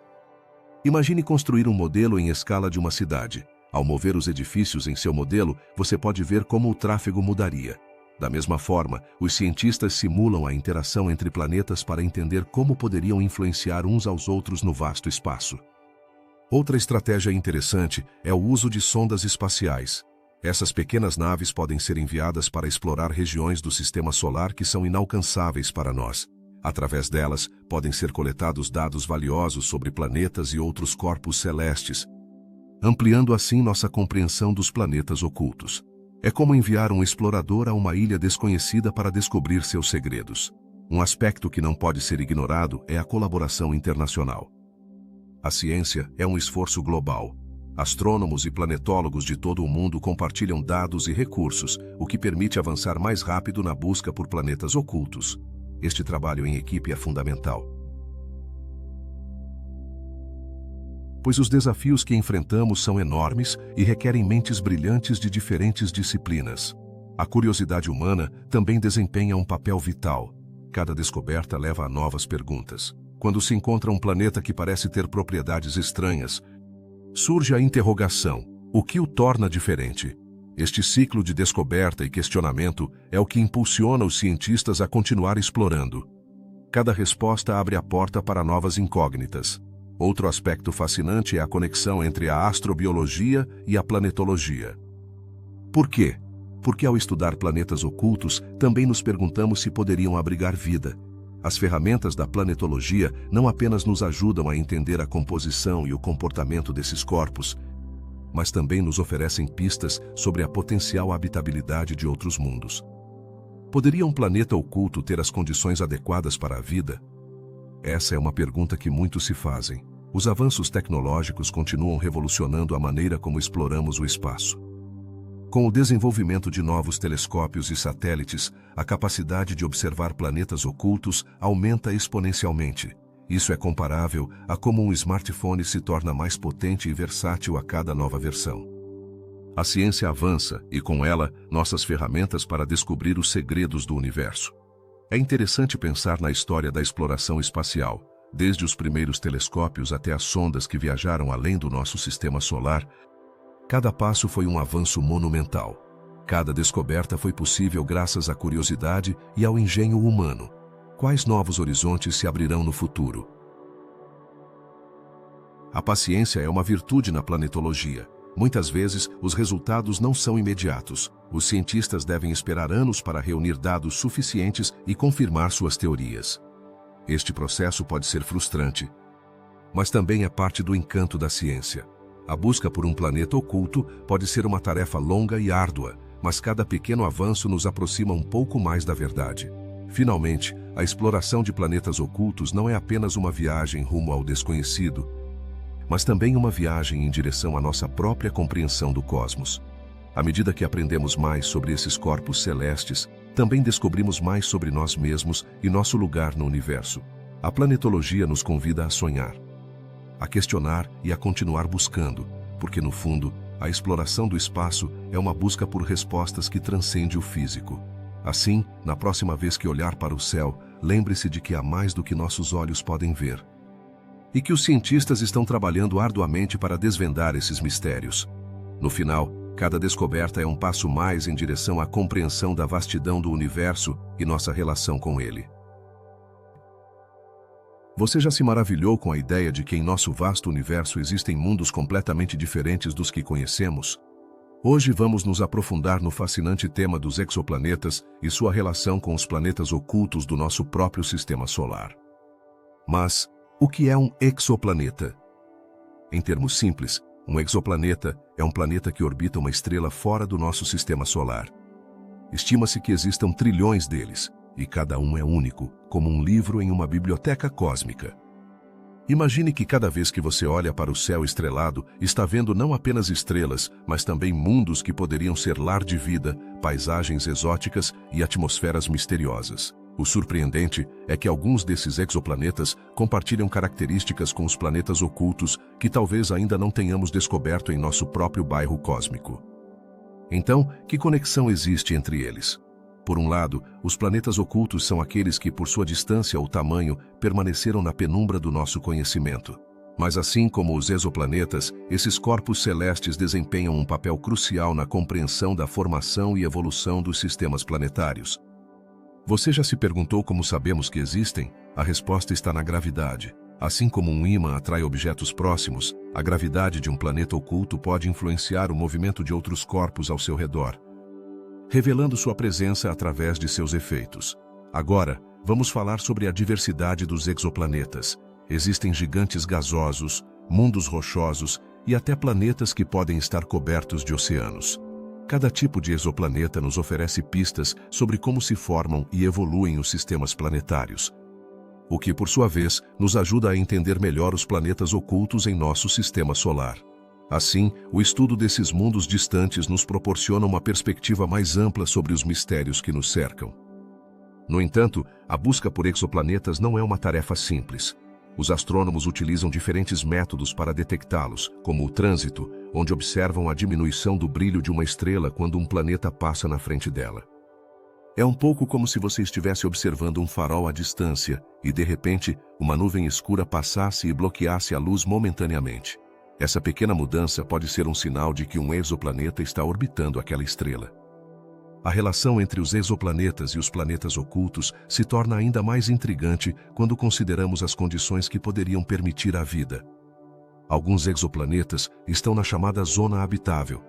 Imagine construir um modelo em escala de uma cidade. Ao mover os edifícios em seu modelo, você pode ver como o tráfego mudaria. Da mesma forma, os cientistas simulam a interação entre planetas para entender como poderiam influenciar uns aos outros no vasto espaço. Outra estratégia interessante é o uso de sondas espaciais. Essas pequenas naves podem ser enviadas para explorar regiões do sistema solar que são inalcançáveis para nós. Através delas, podem ser coletados dados valiosos sobre planetas e outros corpos celestes, ampliando assim nossa compreensão dos planetas ocultos. É como enviar um explorador a uma ilha desconhecida para descobrir seus segredos. Um aspecto que não pode ser ignorado é a colaboração internacional. A ciência é um esforço global. Astrônomos e planetólogos de todo o mundo compartilham dados e recursos, o que permite avançar mais rápido na busca por planetas ocultos. Este trabalho em equipe é fundamental, pois os desafios que enfrentamos são enormes e requerem mentes brilhantes de diferentes disciplinas. A curiosidade humana também desempenha um papel vital. Cada descoberta leva a novas perguntas. Quando se encontra um planeta que parece ter propriedades estranhas, surge a interrogação: o que o torna diferente? Este ciclo de descoberta e questionamento é o que impulsiona os cientistas a continuar explorando. Cada resposta abre a porta para novas incógnitas. Outro aspecto fascinante é a conexão entre a astrobiologia e a planetologia. Por quê? Porque ao estudar planetas ocultos, também nos perguntamos se poderiam abrigar vida. As ferramentas da planetologia não apenas nos ajudam a entender a composição e o comportamento desses corpos, mas também nos oferecem pistas sobre a potencial habitabilidade de outros mundos. Poderia um planeta oculto ter as condições adequadas para a vida? Essa é uma pergunta que muitos se fazem. Os avanços tecnológicos continuam revolucionando a maneira como exploramos o espaço. Com o desenvolvimento de novos telescópios e satélites, a capacidade de observar planetas ocultos aumenta exponencialmente. Isso é comparável a como um smartphone se torna mais potente e versátil a cada nova versão. A ciência avança e, com ela, nossas ferramentas para descobrir os segredos do universo. É interessante pensar na história da exploração espacial. Desde os primeiros telescópios até as sondas que viajaram além do nosso sistema solar, cada passo foi um avanço monumental. Cada descoberta foi possível graças à curiosidade e ao engenho humano. Quais novos horizontes se abrirão no futuro? A paciência é uma virtude na planetologia. Muitas vezes, os resultados não são imediatos. Os cientistas devem esperar anos para reunir dados suficientes e confirmar suas teorias. Este processo pode ser frustrante, mas também é parte do encanto da ciência. A busca por um planeta oculto pode ser uma tarefa longa e árdua, mas cada pequeno avanço nos aproxima um pouco mais da verdade. Finalmente, a exploração de planetas ocultos não é apenas uma viagem rumo ao desconhecido, mas também uma viagem em direção à nossa própria compreensão do cosmos. À medida que aprendemos mais sobre esses corpos celestes, também descobrimos mais sobre nós mesmos e nosso lugar no universo. A planetologia nos convida a sonhar, a questionar e a continuar buscando, porque no fundo, a exploração do espaço é uma busca por respostas que transcende o físico. Assim, na próxima vez que olhar para o céu, lembre-se de que há mais do que nossos olhos podem ver. E que os cientistas estão trabalhando arduamente para desvendar esses mistérios. No final, cada descoberta é um passo mais em direção à compreensão da vastidão do universo e nossa relação com ele. Você já se maravilhou com a ideia de que em nosso vasto universo existem mundos completamente diferentes dos que conhecemos? Hoje vamos nos aprofundar no fascinante tema dos exoplanetas e sua relação com os planetas ocultos do nosso próprio sistema solar. Mas, o que é um exoplaneta? Em termos simples, um exoplaneta é um planeta que orbita uma estrela fora do nosso sistema solar. Estima-se que existam trilhões deles, e cada um é único, como um livro em uma biblioteca cósmica. Imagine que cada vez que você olha para o céu estrelado, está vendo não apenas estrelas, mas também mundos que poderiam ser lar de vida, paisagens exóticas e atmosferas misteriosas. O surpreendente é que alguns desses exoplanetas compartilham características com os planetas ocultos que talvez ainda não tenhamos descoberto em nosso próprio bairro cósmico. Então, que conexão existe entre eles? Por um lado, os planetas ocultos são aqueles que, por sua distância ou tamanho, permaneceram na penumbra do nosso conhecimento. Mas assim como os exoplanetas, esses corpos celestes desempenham um papel crucial na compreensão da formação e evolução dos sistemas planetários. Você já se perguntou como sabemos que existem? A resposta está na gravidade. Assim como um ímã atrai objetos próximos, a gravidade de um planeta oculto pode influenciar o movimento de outros corpos ao seu redor, revelando sua presença através de seus efeitos. Agora, vamos falar sobre a diversidade dos exoplanetas. Existem gigantes gasosos, mundos rochosos e até planetas que podem estar cobertos de oceanos. Cada tipo de exoplaneta nos oferece pistas sobre como se formam e evoluem os sistemas planetários, o que, por sua vez, nos ajuda a entender melhor os planetas ocultos em nosso sistema solar. Assim, o estudo desses mundos distantes nos proporciona uma perspectiva mais ampla sobre os mistérios que nos cercam. No entanto, a busca por exoplanetas não é uma tarefa simples. Os astrônomos utilizam diferentes métodos para detectá-los, como o trânsito, onde observam a diminuição do brilho de uma estrela quando um planeta passa na frente dela. É um pouco como se você estivesse observando um farol à distância e, de repente, uma nuvem escura passasse e bloqueasse a luz momentaneamente. Essa pequena mudança pode ser um sinal de que um exoplaneta está orbitando aquela estrela. A relação entre os exoplanetas e os planetas ocultos se torna ainda mais intrigante quando consideramos as condições que poderiam permitir a vida. Alguns exoplanetas estão na chamada zona habitável,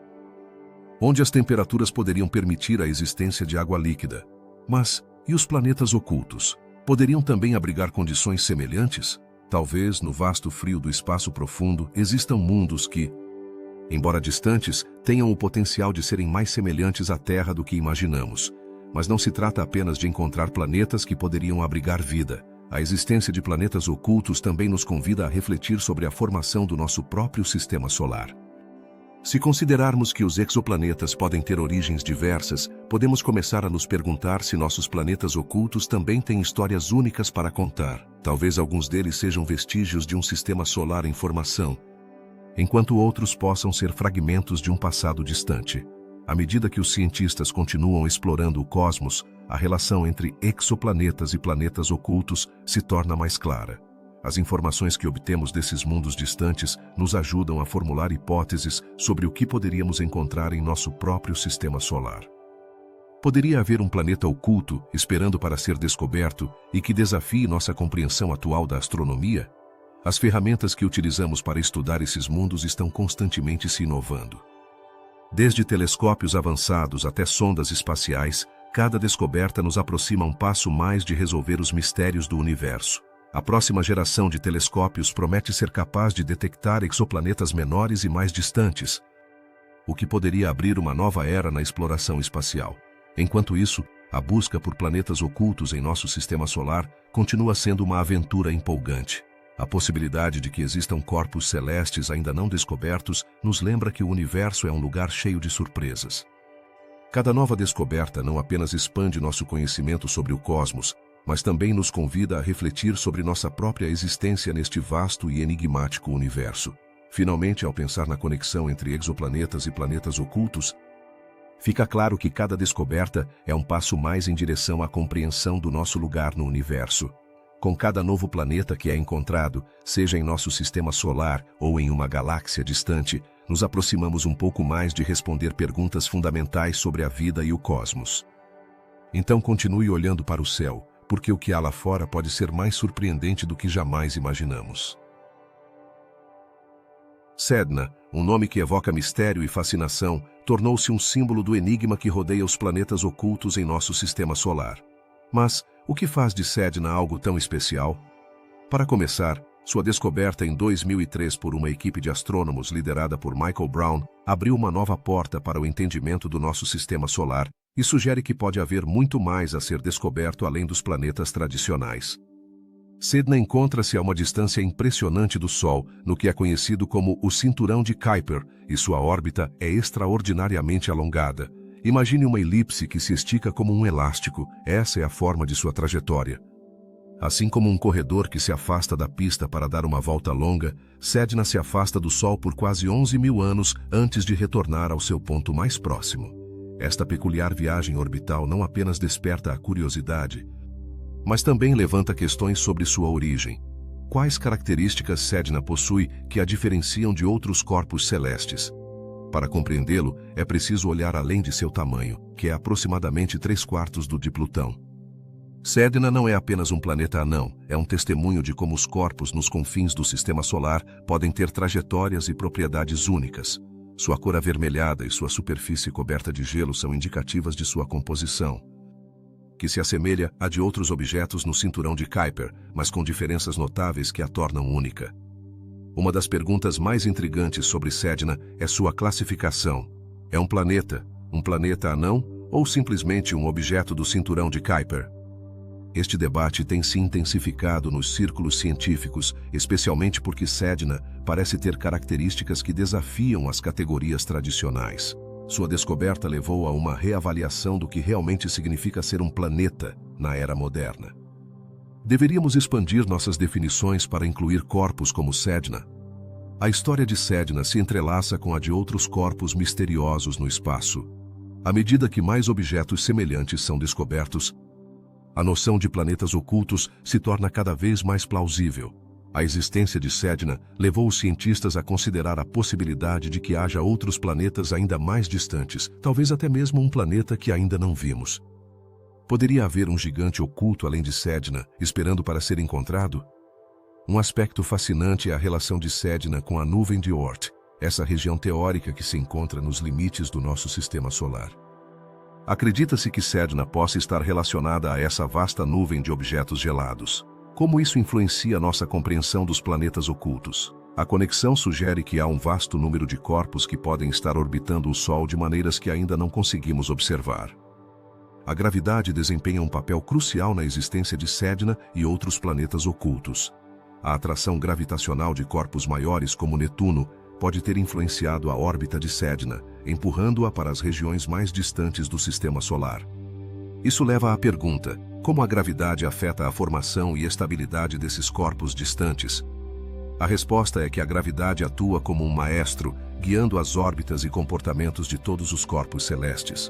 onde as temperaturas poderiam permitir a existência de água líquida. Mas, e os planetas ocultos? Poderiam também abrigar condições semelhantes? Talvez, no vasto frio do espaço profundo, existam mundos que, embora distantes, tenham o potencial de serem mais semelhantes à Terra do que imaginamos. Mas não se trata apenas de encontrar planetas que poderiam abrigar vida. A existência de planetas ocultos também nos convida a refletir sobre a formação do nosso próprio sistema solar. Se considerarmos que os exoplanetas podem ter origens diversas, podemos começar a nos perguntar se nossos planetas ocultos também têm histórias únicas para contar. Talvez alguns deles sejam vestígios de um sistema solar em formação, enquanto outros possam ser fragmentos de um passado distante. À medida que os cientistas continuam explorando o cosmos, a relação entre exoplanetas e planetas ocultos se torna mais clara. As informações que obtemos desses mundos distantes nos ajudam a formular hipóteses sobre o que poderíamos encontrar em nosso próprio sistema solar. Poderia haver um planeta oculto esperando para ser descoberto e que desafie nossa compreensão atual da astronomia? As ferramentas que utilizamos para estudar esses mundos estão constantemente se inovando. Desde telescópios avançados até sondas espaciais, cada descoberta nos aproxima um passo mais de resolver os mistérios do universo. A próxima geração de telescópios promete ser capaz de detectar exoplanetas menores e mais distantes, o que poderia abrir uma nova era na exploração espacial. Enquanto isso, a busca por planetas ocultos em nosso sistema solar continua sendo uma aventura empolgante. A possibilidade de que existam corpos celestes ainda não descobertos nos lembra que o universo é um lugar cheio de surpresas. Cada nova descoberta não apenas expande nosso conhecimento sobre o cosmos, mas também nos convida a refletir sobre nossa própria existência neste vasto e enigmático universo. Finalmente, ao pensar na conexão entre exoplanetas e planetas ocultos, fica claro que cada descoberta é um passo mais em direção à compreensão do nosso lugar no universo. Com cada novo planeta que é encontrado, seja em nosso sistema solar ou em uma galáxia distante, nos aproximamos um pouco mais de responder perguntas fundamentais sobre a vida e o cosmos. Então continue olhando para o céu, porque o que há lá fora pode ser mais surpreendente do que jamais imaginamos. Sedna, um nome que evoca mistério e fascinação, tornou-se um símbolo do enigma que rodeia os planetas ocultos em nosso sistema solar. Mas o que faz de Sedna algo tão especial? Para começar, sua descoberta em 2003 por uma equipe de astrônomos liderada por Michael Brown abriu uma nova porta para o entendimento do nosso sistema solar e sugere que pode haver muito mais a ser descoberto além dos planetas tradicionais. Sedna encontra-se a uma distância impressionante do Sol, no que é conhecido como o Cinturão de Kuiper, e sua órbita é extraordinariamente alongada. Imagine uma elipse que se estica como um elástico, essa é a forma de sua trajetória. Assim como um corredor que se afasta da pista para dar uma volta longa, Sedna se afasta do Sol por quase 11.000 anos antes de retornar ao seu ponto mais próximo. Esta peculiar viagem orbital não apenas desperta a curiosidade, mas também levanta questões sobre sua origem. Quais características Sedna possui que a diferenciam de outros corpos celestes? Para compreendê-lo, é preciso olhar além de seu tamanho, que é aproximadamente 3/4 do de Plutão. Sedna não é apenas um planeta anão, é um testemunho de como os corpos nos confins do sistema solar podem ter trajetórias e propriedades únicas. Sua cor avermelhada e sua superfície coberta de gelo são indicativas de sua composição, que se assemelha à de outros objetos no cinturão de Kuiper, mas com diferenças notáveis que a tornam única. Uma das perguntas mais intrigantes sobre Sedna é sua classificação. É um planeta anão, ou simplesmente um objeto do cinturão de Kuiper? Este debate tem se intensificado nos círculos científicos, especialmente porque Sedna parece ter características que desafiam as categorias tradicionais. Sua descoberta levou a uma reavaliação do que realmente significa ser um planeta na era moderna. Deveríamos expandir nossas definições para incluir corpos como Sedna. A história de Sedna se entrelaça com a de outros corpos misteriosos no espaço. À medida que mais objetos semelhantes são descobertos, a noção de planetas ocultos se torna cada vez mais plausível. A existência de Sedna levou os cientistas a considerar a possibilidade de que haja outros planetas ainda mais distantes, talvez até mesmo um planeta que ainda não vimos. Poderia haver um gigante oculto além de Sedna, esperando para ser encontrado? Um aspecto fascinante é a relação de Sedna com a nuvem de Oort, essa região teórica que se encontra nos limites do nosso sistema solar. Acredita-se que Sedna possa estar relacionada a essa vasta nuvem de objetos gelados. Como isso influencia nossa compreensão dos planetas ocultos? A conexão sugere que há um vasto número de corpos que podem estar orbitando o Sol de maneiras que ainda não conseguimos observar. A gravidade desempenha um papel crucial na existência de Sedna e outros planetas ocultos. A atração gravitacional de corpos maiores como Netuno pode ter influenciado a órbita de Sedna, empurrando-a para as regiões mais distantes do sistema solar. Isso leva à pergunta: como a gravidade afeta a formação e estabilidade desses corpos distantes? A resposta é que a gravidade atua como um maestro, guiando as órbitas e comportamentos de todos os corpos celestes.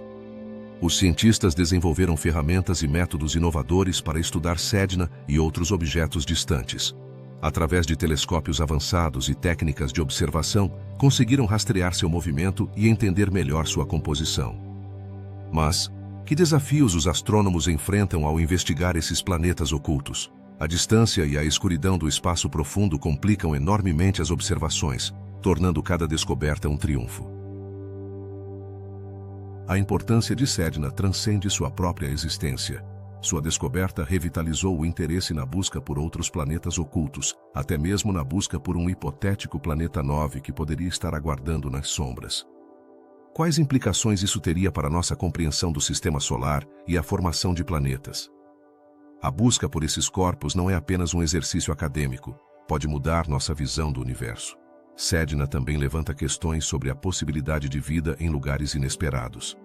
Os cientistas desenvolveram ferramentas e métodos inovadores para estudar Sedna e outros objetos distantes. Através de telescópios avançados e técnicas de observação, conseguiram rastrear seu movimento e entender melhor sua composição. Mas, que desafios os astrônomos enfrentam ao investigar esses planetas ocultos? A distância e a escuridão do espaço profundo complicam enormemente as observações, tornando cada descoberta um triunfo. A importância de Sedna transcende sua própria existência. Sua descoberta revitalizou o interesse na busca por outros planetas ocultos, até mesmo na busca por um hipotético planeta 9 que poderia estar aguardando nas sombras. Quais implicações isso teria para nossa compreensão do sistema solar e a formação de planetas? A busca por esses corpos não é apenas um exercício acadêmico, pode mudar nossa visão do universo. Sedna também levanta questões sobre a possibilidade de vida em lugares inesperados.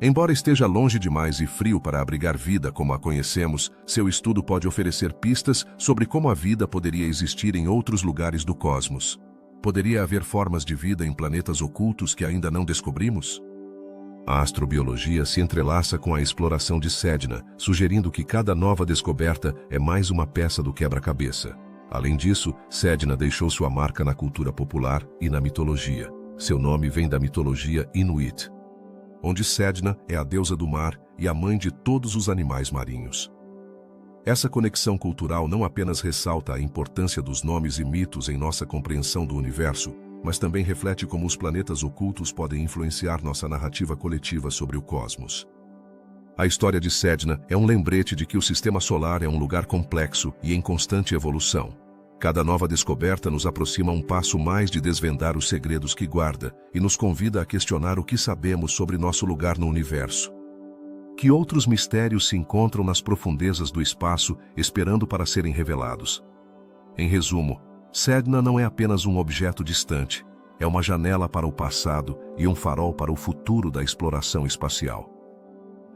Embora esteja longe demais e frio para abrigar vida como a conhecemos, seu estudo pode oferecer pistas sobre como a vida poderia existir em outros lugares do cosmos. Poderia haver formas de vida em planetas ocultos que ainda não descobrimos? A astrobiologia se entrelaça com a exploração de Sedna, sugerindo que cada nova descoberta é mais uma peça do quebra-cabeça. Além disso, Sedna deixou sua marca na cultura popular e na mitologia. Seu nome vem da mitologia Inuit, onde Sedna é a deusa do mar e a mãe de todos os animais marinhos. Essa conexão cultural não apenas ressalta a importância dos nomes e mitos em nossa compreensão do universo, mas também reflete como os planetas ocultos podem influenciar nossa narrativa coletiva sobre o cosmos. A história de Sedna é um lembrete de que o Sistema Solar é um lugar complexo e em constante evolução. Cada nova descoberta nos aproxima um passo mais de desvendar os segredos que guarda e nos convida a questionar o que sabemos sobre nosso lugar no universo. Que outros mistérios se encontram nas profundezas do espaço, esperando para serem revelados? Em resumo, Sedna não é apenas um objeto distante, é uma janela para o passado e um farol para o futuro da exploração espacial.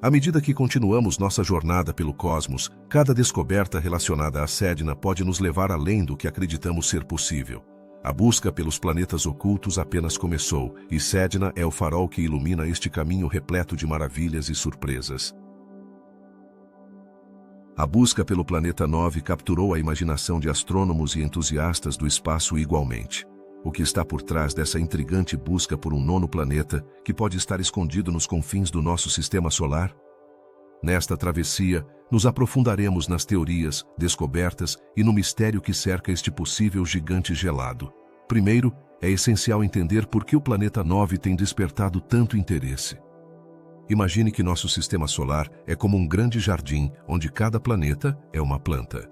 À medida que continuamos nossa jornada pelo cosmos, cada descoberta relacionada a Sedna pode nos levar além do que acreditamos ser possível. A busca pelos planetas ocultos apenas começou, e Sedna é o farol que ilumina este caminho repleto de maravilhas e surpresas. A busca pelo planeta 9 capturou a imaginação de astrônomos e entusiastas do espaço igualmente. O que está por trás dessa intrigante busca por um nono planeta, que pode estar escondido nos confins do nosso sistema solar? Nesta travessia, nos aprofundaremos nas teorias, descobertas e no mistério que cerca este possível gigante gelado. Primeiro, é essencial entender por que o planeta 9 tem despertado tanto interesse. Imagine que nosso sistema solar é como um grande jardim, onde cada planeta é uma planta.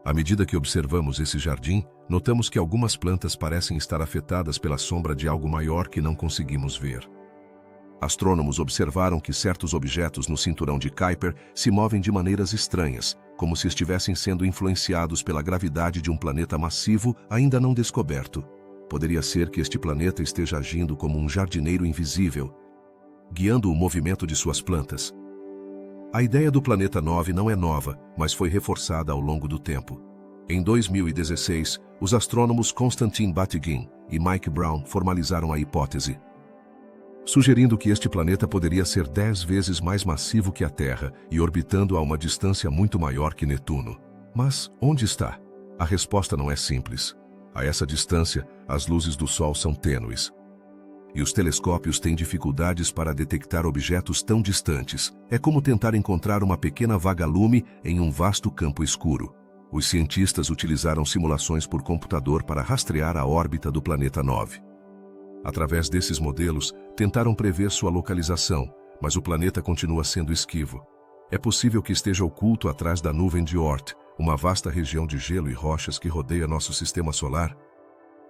À medida que observamos esse jardim, notamos que algumas plantas parecem estar afetadas pela sombra de algo maior que não conseguimos ver. Astrônomos observaram que certos objetos no cinturão de Kuiper se movem de maneiras estranhas, como se estivessem sendo influenciados pela gravidade de um planeta massivo ainda não descoberto. Poderia ser que este planeta esteja agindo como um jardineiro invisível, guiando o movimento de suas plantas. A ideia do planeta 9 não é nova, mas foi reforçada ao longo do tempo. Em 2016, os astrônomos Konstantin Batygin e Mike Brown formalizaram a hipótese, sugerindo que este planeta poderia ser 10 vezes mais massivo que a Terra e orbitando a uma distância muito maior que Netuno. Mas onde está? A resposta não é simples. A essa distância, as luzes do Sol são tênues. E os telescópios têm dificuldades para detectar objetos tão distantes. É como tentar encontrar uma pequena vaga-lume em um vasto campo escuro. Os cientistas utilizaram simulações por computador para rastrear a órbita do planeta 9. Através desses modelos, tentaram prever sua localização, mas o planeta continua sendo esquivo. É possível que esteja oculto atrás da nuvem de Oort, uma vasta região de gelo e rochas que rodeia nosso sistema solar.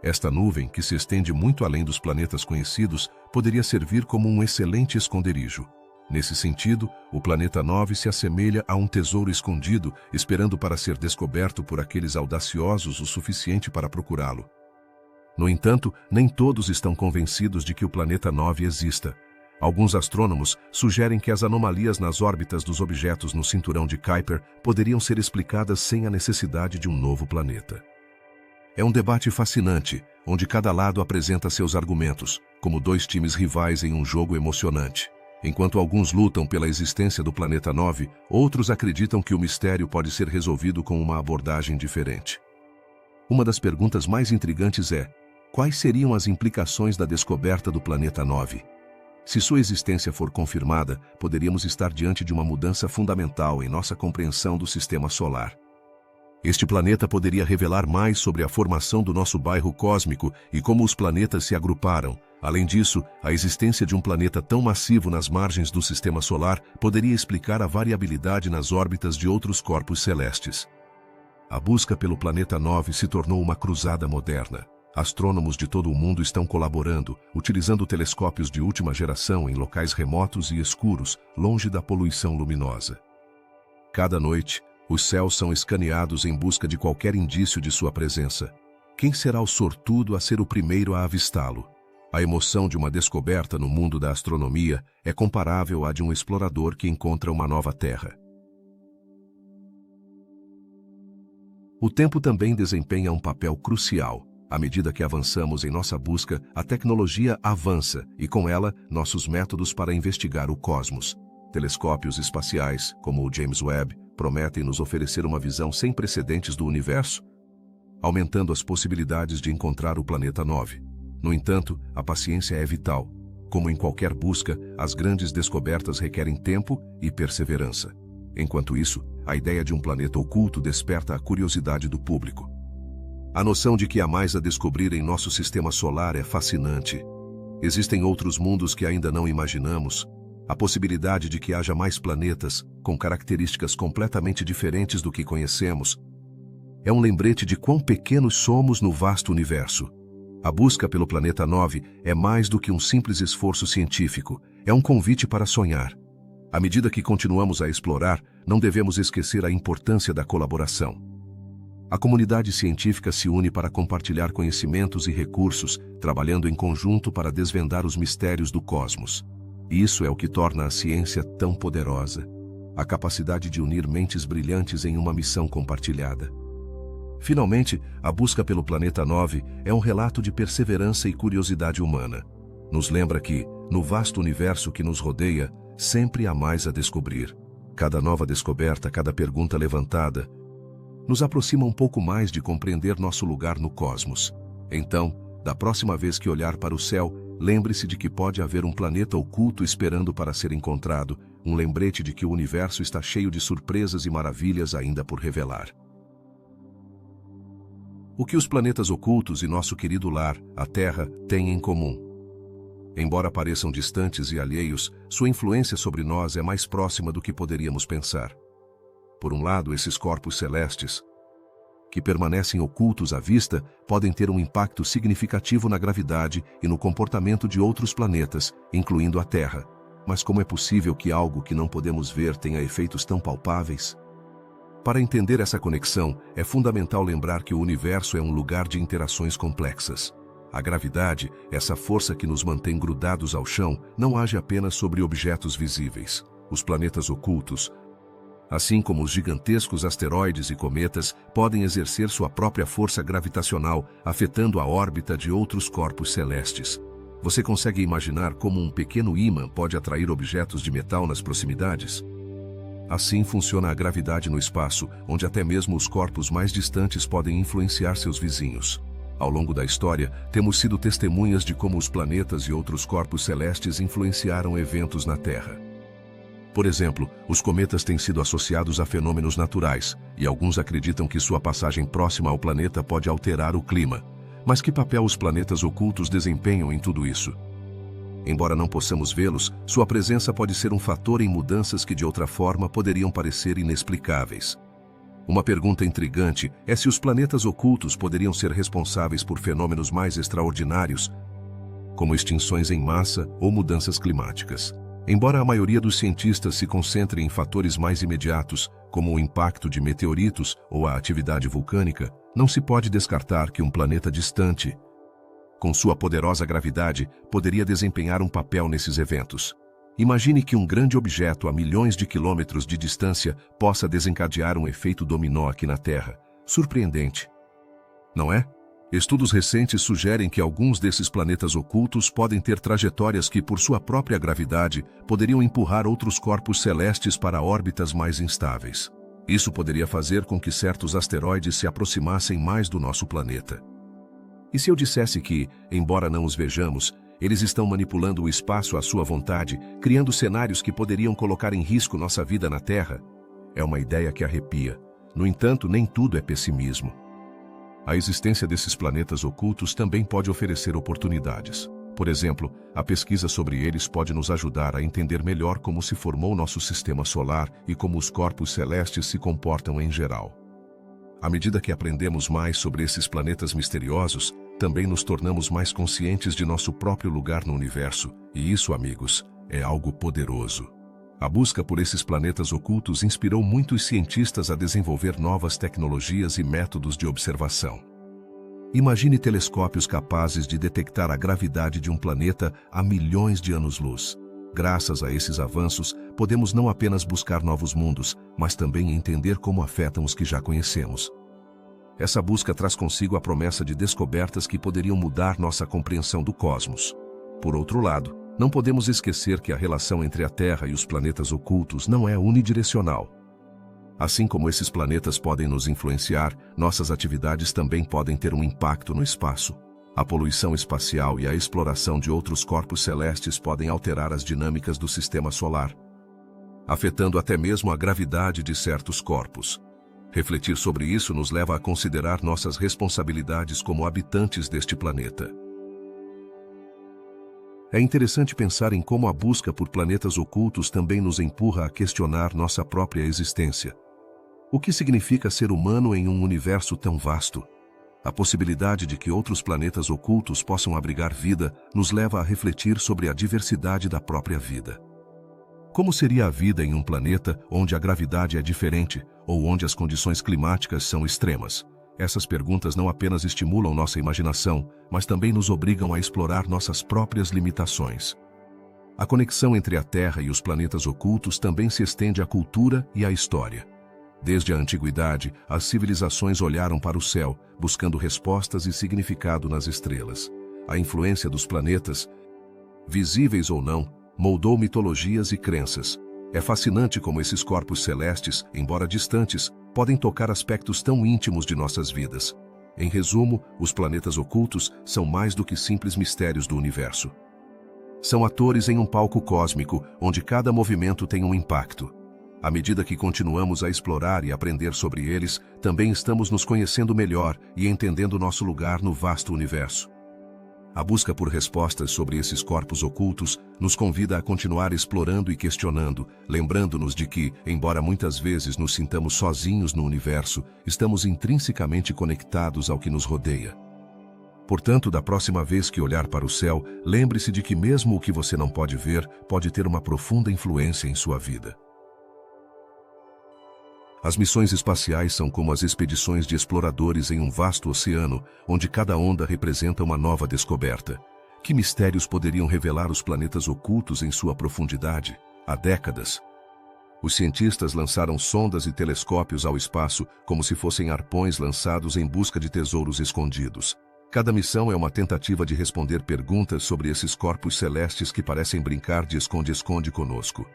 Esta nuvem, que se estende muito além dos planetas conhecidos, poderia servir como um excelente esconderijo. Nesse sentido, o planeta 9 se assemelha a um tesouro escondido, esperando para ser descoberto por aqueles audaciosos o suficiente para procurá-lo. No entanto, nem todos estão convencidos de que o planeta 9 exista. Alguns astrônomos sugerem que as anomalias nas órbitas dos objetos no cinturão de Kuiper poderiam ser explicadas sem a necessidade de um novo planeta. É um debate fascinante, onde cada lado apresenta seus argumentos, como dois times rivais em um jogo emocionante. Enquanto alguns lutam pela existência do planeta 9, outros acreditam que o mistério pode ser resolvido com uma abordagem diferente. Uma das perguntas mais intrigantes é: quais seriam as implicações da descoberta do planeta 9? Se sua existência for confirmada, poderíamos estar diante de uma mudança fundamental em nossa compreensão do sistema solar. Este planeta poderia revelar mais sobre a formação do nosso bairro cósmico e como os planetas se agruparam. Além disso, a existência de um planeta tão massivo nas margens do sistema solar poderia explicar a variabilidade nas órbitas de outros corpos celestes. A busca pelo planeta 9 se tornou uma cruzada moderna. Astrônomos de todo o mundo estão colaborando, utilizando telescópios de última geração em locais remotos e escuros, longe da poluição luminosa. Cada noite, os céus são escaneados em busca de qualquer indício de sua presença. Quem será o sortudo a ser o primeiro a avistá-lo? A emoção de uma descoberta no mundo da astronomia é comparável à de um explorador que encontra uma nova terra. O tempo também desempenha um papel crucial. À medida que avançamos em nossa busca, a tecnologia avança e, com ela, nossos métodos para investigar o cosmos. Telescópios espaciais, como o James Webb, prometem nos oferecer uma visão sem precedentes do universo, aumentando as possibilidades de encontrar o planeta 9. No entanto, a paciência é vital. Como em qualquer busca, as grandes descobertas requerem tempo e perseverança. Enquanto isso, a ideia de um planeta oculto desperta a curiosidade do público. A noção de que há mais a descobrir em nosso sistema solar é fascinante. Existem outros mundos que ainda não imaginamos. A possibilidade de que haja mais planetas, com características completamente diferentes do que conhecemos, é um lembrete de quão pequenos somos no vasto universo. A busca pelo planeta 9 é mais do que um simples esforço científico, é um convite para sonhar. À medida que continuamos a explorar, não devemos esquecer a importância da colaboração. A comunidade científica se une para compartilhar conhecimentos e recursos, trabalhando em conjunto para desvendar os mistérios do cosmos. Isso é o que torna a ciência tão poderosa. A capacidade de unir mentes brilhantes em uma missão compartilhada. Finalmente, a busca pelo planeta 9 é um relato de perseverança e curiosidade humana. Nos lembra que, no vasto universo que nos rodeia, sempre há mais a descobrir. Cada nova descoberta, cada pergunta levantada, nos aproxima um pouco mais de compreender nosso lugar no cosmos. Então, da próxima vez que olhar para o céu, lembre-se de que pode haver um planeta oculto esperando para ser encontrado, um lembrete de que o universo está cheio de surpresas e maravilhas ainda por revelar. O que os planetas ocultos e nosso querido lar, a Terra, têm em comum? Embora pareçam distantes e alheios, sua influência sobre nós é mais próxima do que poderíamos pensar. Por um lado, esses corpos celestes, que permanecem ocultos à vista, podem ter um impacto significativo na gravidade e no comportamento de outros planetas, incluindo a Terra. Mas como é possível que algo que não podemos ver tenha efeitos tão palpáveis? Para entender essa conexão, é fundamental lembrar que o universo é um lugar de interações complexas. A gravidade, essa força que nos mantém grudados ao chão, não age apenas sobre objetos visíveis. Os planetas ocultos, assim como os gigantescos asteroides e cometas, podem exercer sua própria força gravitacional, afetando a órbita de outros corpos celestes. Você consegue imaginar como um pequeno ímã pode atrair objetos de metal nas proximidades? Assim funciona a gravidade no espaço, onde até mesmo os corpos mais distantes podem influenciar seus vizinhos. Ao longo da história, temos sido testemunhas de como os planetas e outros corpos celestes influenciaram eventos na Terra. Por exemplo, os cometas têm sido associados a fenômenos naturais, e alguns acreditam que sua passagem próxima ao planeta pode alterar o clima. Mas que papel os planetas ocultos desempenham em tudo isso? Embora não possamos vê-los, sua presença pode ser um fator em mudanças que de outra forma poderiam parecer inexplicáveis. Uma pergunta intrigante é se os planetas ocultos poderiam ser responsáveis por fenômenos mais extraordinários, como extinções em massa ou mudanças climáticas. Embora a maioria dos cientistas se concentre em fatores mais imediatos, como o impacto de meteoritos ou a atividade vulcânica, não se pode descartar que um planeta distante, com sua poderosa gravidade, poderia desempenhar um papel nesses eventos. Imagine que um grande objeto a milhões de quilômetros de distância possa desencadear um efeito dominó aqui na Terra. Surpreendente, não é? Estudos recentes sugerem que alguns desses planetas ocultos podem ter trajetórias que, por sua própria gravidade, poderiam empurrar outros corpos celestes para órbitas mais instáveis. Isso poderia fazer com que certos asteroides se aproximassem mais do nosso planeta. E se eu dissesse que, embora não os vejamos, eles estão manipulando o espaço à sua vontade, criando cenários que poderiam colocar em risco nossa vida na Terra? É uma ideia que arrepia. No entanto, nem tudo é pessimismo. A existência desses planetas ocultos também pode oferecer oportunidades. Por exemplo, a pesquisa sobre eles pode nos ajudar a entender melhor como se formou nosso sistema solar e como os corpos celestes se comportam em geral. À medida que aprendemos mais sobre esses planetas misteriosos, também nos tornamos mais conscientes de nosso próprio lugar no universo, e isso, amigos, é algo poderoso. A busca por esses planetas ocultos inspirou muitos cientistas a desenvolver novas tecnologias e métodos de observação. Imagine telescópios capazes de detectar a gravidade de um planeta a milhões de anos-luz. Graças a esses avanços, podemos não apenas buscar novos mundos, mas também entender como afetam os que já conhecemos. Essa busca traz consigo a promessa de descobertas que poderiam mudar nossa compreensão do cosmos. Por outro lado, não podemos esquecer que a relação entre a Terra e os planetas ocultos não é unidirecional. Assim como esses planetas podem nos influenciar, nossas atividades também podem ter um impacto no espaço. A poluição espacial e a exploração de outros corpos celestes podem alterar as dinâmicas do sistema solar. afetando até mesmo a gravidade de certos corpos. Refletir sobre isso nos leva a considerar nossas responsabilidades como habitantes deste planeta. É interessante pensar em como a busca por planetas ocultos também nos empurra a questionar nossa própria existência. O que significa ser humano em um universo tão vasto? A possibilidade de que outros planetas ocultos possam abrigar vida nos leva a refletir sobre a diversidade da própria vida. Como seria a vida em um planeta onde a gravidade é diferente ou onde as condições climáticas são extremas? Essas perguntas não apenas estimulam nossa imaginação, mas também nos obrigam a explorar nossas próprias limitações. A conexão entre a Terra e os planetas ocultos também se estende à cultura e à história. Desde a antiguidade, as civilizações olharam para o céu, buscando respostas e significado nas estrelas. A influência dos planetas, visíveis ou não, moldou mitologias e crenças. É fascinante como esses corpos celestes, embora distantes, podem tocar aspectos tão íntimos de nossas vidas. Em resumo, os planetas ocultos são mais do que simples mistérios do universo. São atores em um palco cósmico, onde cada movimento tem um impacto. À medida que continuamos a explorar e aprender sobre eles, também estamos nos conhecendo melhor e entendendo nosso lugar no vasto universo. A busca por respostas sobre esses corpos ocultos nos convida a continuar explorando e questionando, lembrando-nos de que, embora muitas vezes nos sintamos sozinhos no universo, estamos intrinsecamente conectados ao que nos rodeia. Portanto, da próxima vez que olhar para o céu, lembre-se de que mesmo o que você não pode ver pode ter uma profunda influência em sua vida. As missões espaciais são como as expedições de exploradores em um vasto oceano, onde cada onda representa uma nova descoberta. Que mistérios poderiam revelar os planetas ocultos em sua profundidade? Há décadas, os cientistas lançaram sondas e telescópios ao espaço como se fossem arpões lançados em busca de tesouros escondidos. Cada missão é uma tentativa de responder perguntas sobre esses corpos celestes que parecem brincar de esconde-esconde conosco.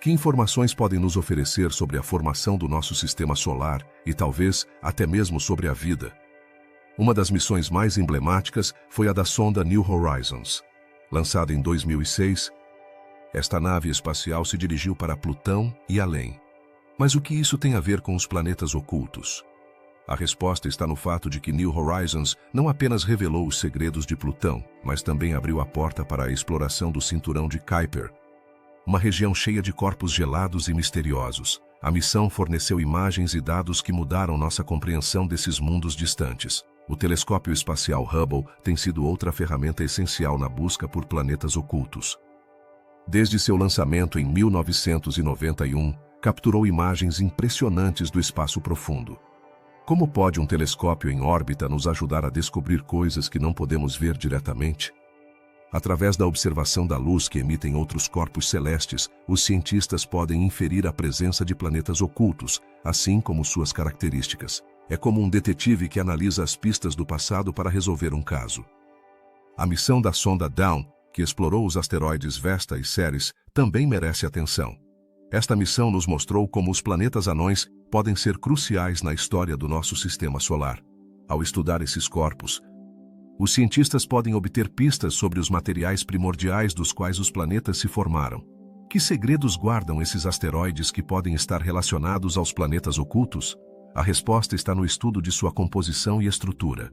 Que informações podem nos oferecer sobre a formação do nosso sistema solar e talvez até mesmo sobre a vida? Uma das missões mais emblemáticas foi a da sonda New Horizons. Lançada em 2006, esta nave espacial se dirigiu para Plutão e além. Mas o que isso tem a ver com os planetas ocultos? A resposta está no fato de que New Horizons não apenas revelou os segredos de Plutão, mas também abriu a porta para a exploração do cinturão de Kuiper, uma região cheia de corpos gelados e misteriosos. A missão forneceu imagens e dados que mudaram nossa compreensão desses mundos distantes. O telescópio espacial Hubble tem sido outra ferramenta essencial na busca por planetas ocultos. Desde seu lançamento em 1991, capturou imagens impressionantes do espaço profundo. Como pode um telescópio em órbita nos ajudar a descobrir coisas que não podemos ver diretamente? Através da observação da luz que emitem outros corpos celestes, os cientistas podem inferir a presença de planetas ocultos, assim como suas características. É como um detetive que analisa as pistas do passado para resolver um caso. A missão da sonda Dawn, que explorou os asteroides Vesta e Ceres, também merece atenção. Esta missão nos mostrou como os planetas anões podem ser cruciais na história do nosso sistema solar. Ao estudar esses corpos, os cientistas podem obter pistas sobre os materiais primordiais dos quais os planetas se formaram. Que segredos guardam esses asteroides que podem estar relacionados aos planetas ocultos? A resposta está no estudo de sua composição e estrutura.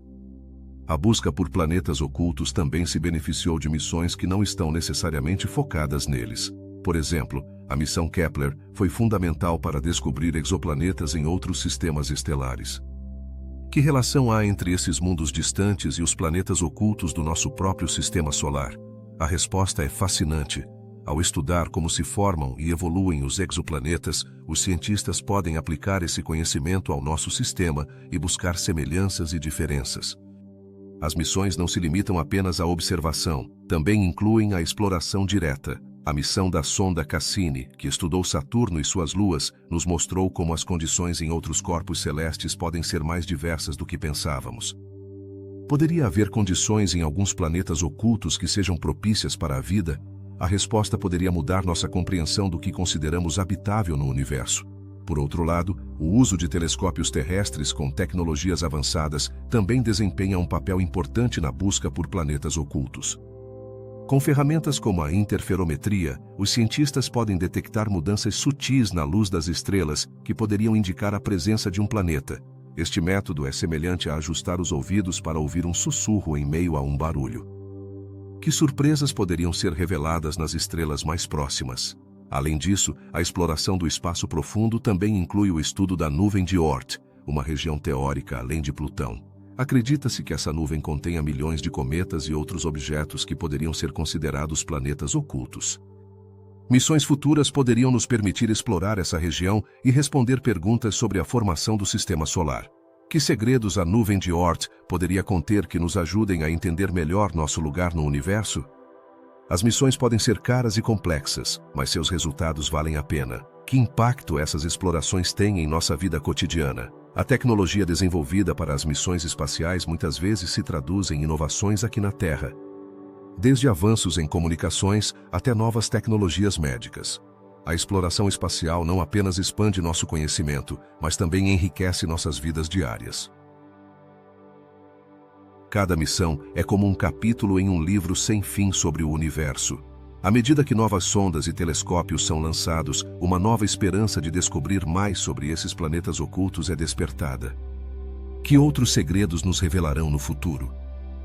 A busca por planetas ocultos também se beneficiou de missões que não estão necessariamente focadas neles. Por exemplo, a missão Kepler foi fundamental para descobrir exoplanetas em outros sistemas estelares. Que relação há entre esses mundos distantes e os planetas ocultos do nosso próprio sistema solar? A resposta é fascinante. Ao estudar como se formam e evoluem os exoplanetas, os cientistas podem aplicar esse conhecimento ao nosso sistema e buscar semelhanças e diferenças. As missões não se limitam apenas à observação, também incluem a exploração direta. A missão da sonda Cassini, que estudou Saturno e suas luas, nos mostrou como as condições em outros corpos celestes podem ser mais diversas do que pensávamos. Poderia haver condições em alguns planetas ocultos que sejam propícias para a vida? A resposta poderia mudar nossa compreensão do que consideramos habitável no universo. Por outro lado, o uso de telescópios terrestres com tecnologias avançadas também desempenha um papel importante na busca por planetas ocultos. Com ferramentas como a interferometria, os cientistas podem detectar mudanças sutis na luz das estrelas que poderiam indicar a presença de um planeta. Este método é semelhante a ajustar os ouvidos para ouvir um sussurro em meio a um barulho. Que surpresas poderiam ser reveladas nas estrelas mais próximas? Além disso, a exploração do espaço profundo também inclui o estudo da nuvem de Oort, uma região teórica além de Plutão. Acredita-se que essa nuvem contenha milhões de cometas e outros objetos que poderiam ser considerados planetas ocultos. Missões futuras poderiam nos permitir explorar essa região e responder perguntas sobre a formação do sistema solar. Que segredos a nuvem de Oort poderia conter que nos ajudem a entender melhor nosso lugar no universo? As missões podem ser caras e complexas, mas seus resultados valem a pena. Que impacto essas explorações têm em nossa vida cotidiana? A tecnologia desenvolvida para as missões espaciais muitas vezes se traduz em inovações aqui na Terra, desde avanços em comunicações até novas tecnologias médicas. A exploração espacial não apenas expande nosso conhecimento, mas também enriquece nossas vidas diárias. Cada missão é como um capítulo em um livro sem fim sobre o universo. À medida que novas sondas e telescópios são lançados, uma nova esperança de descobrir mais sobre esses planetas ocultos é despertada. Que outros segredos nos revelarão no futuro?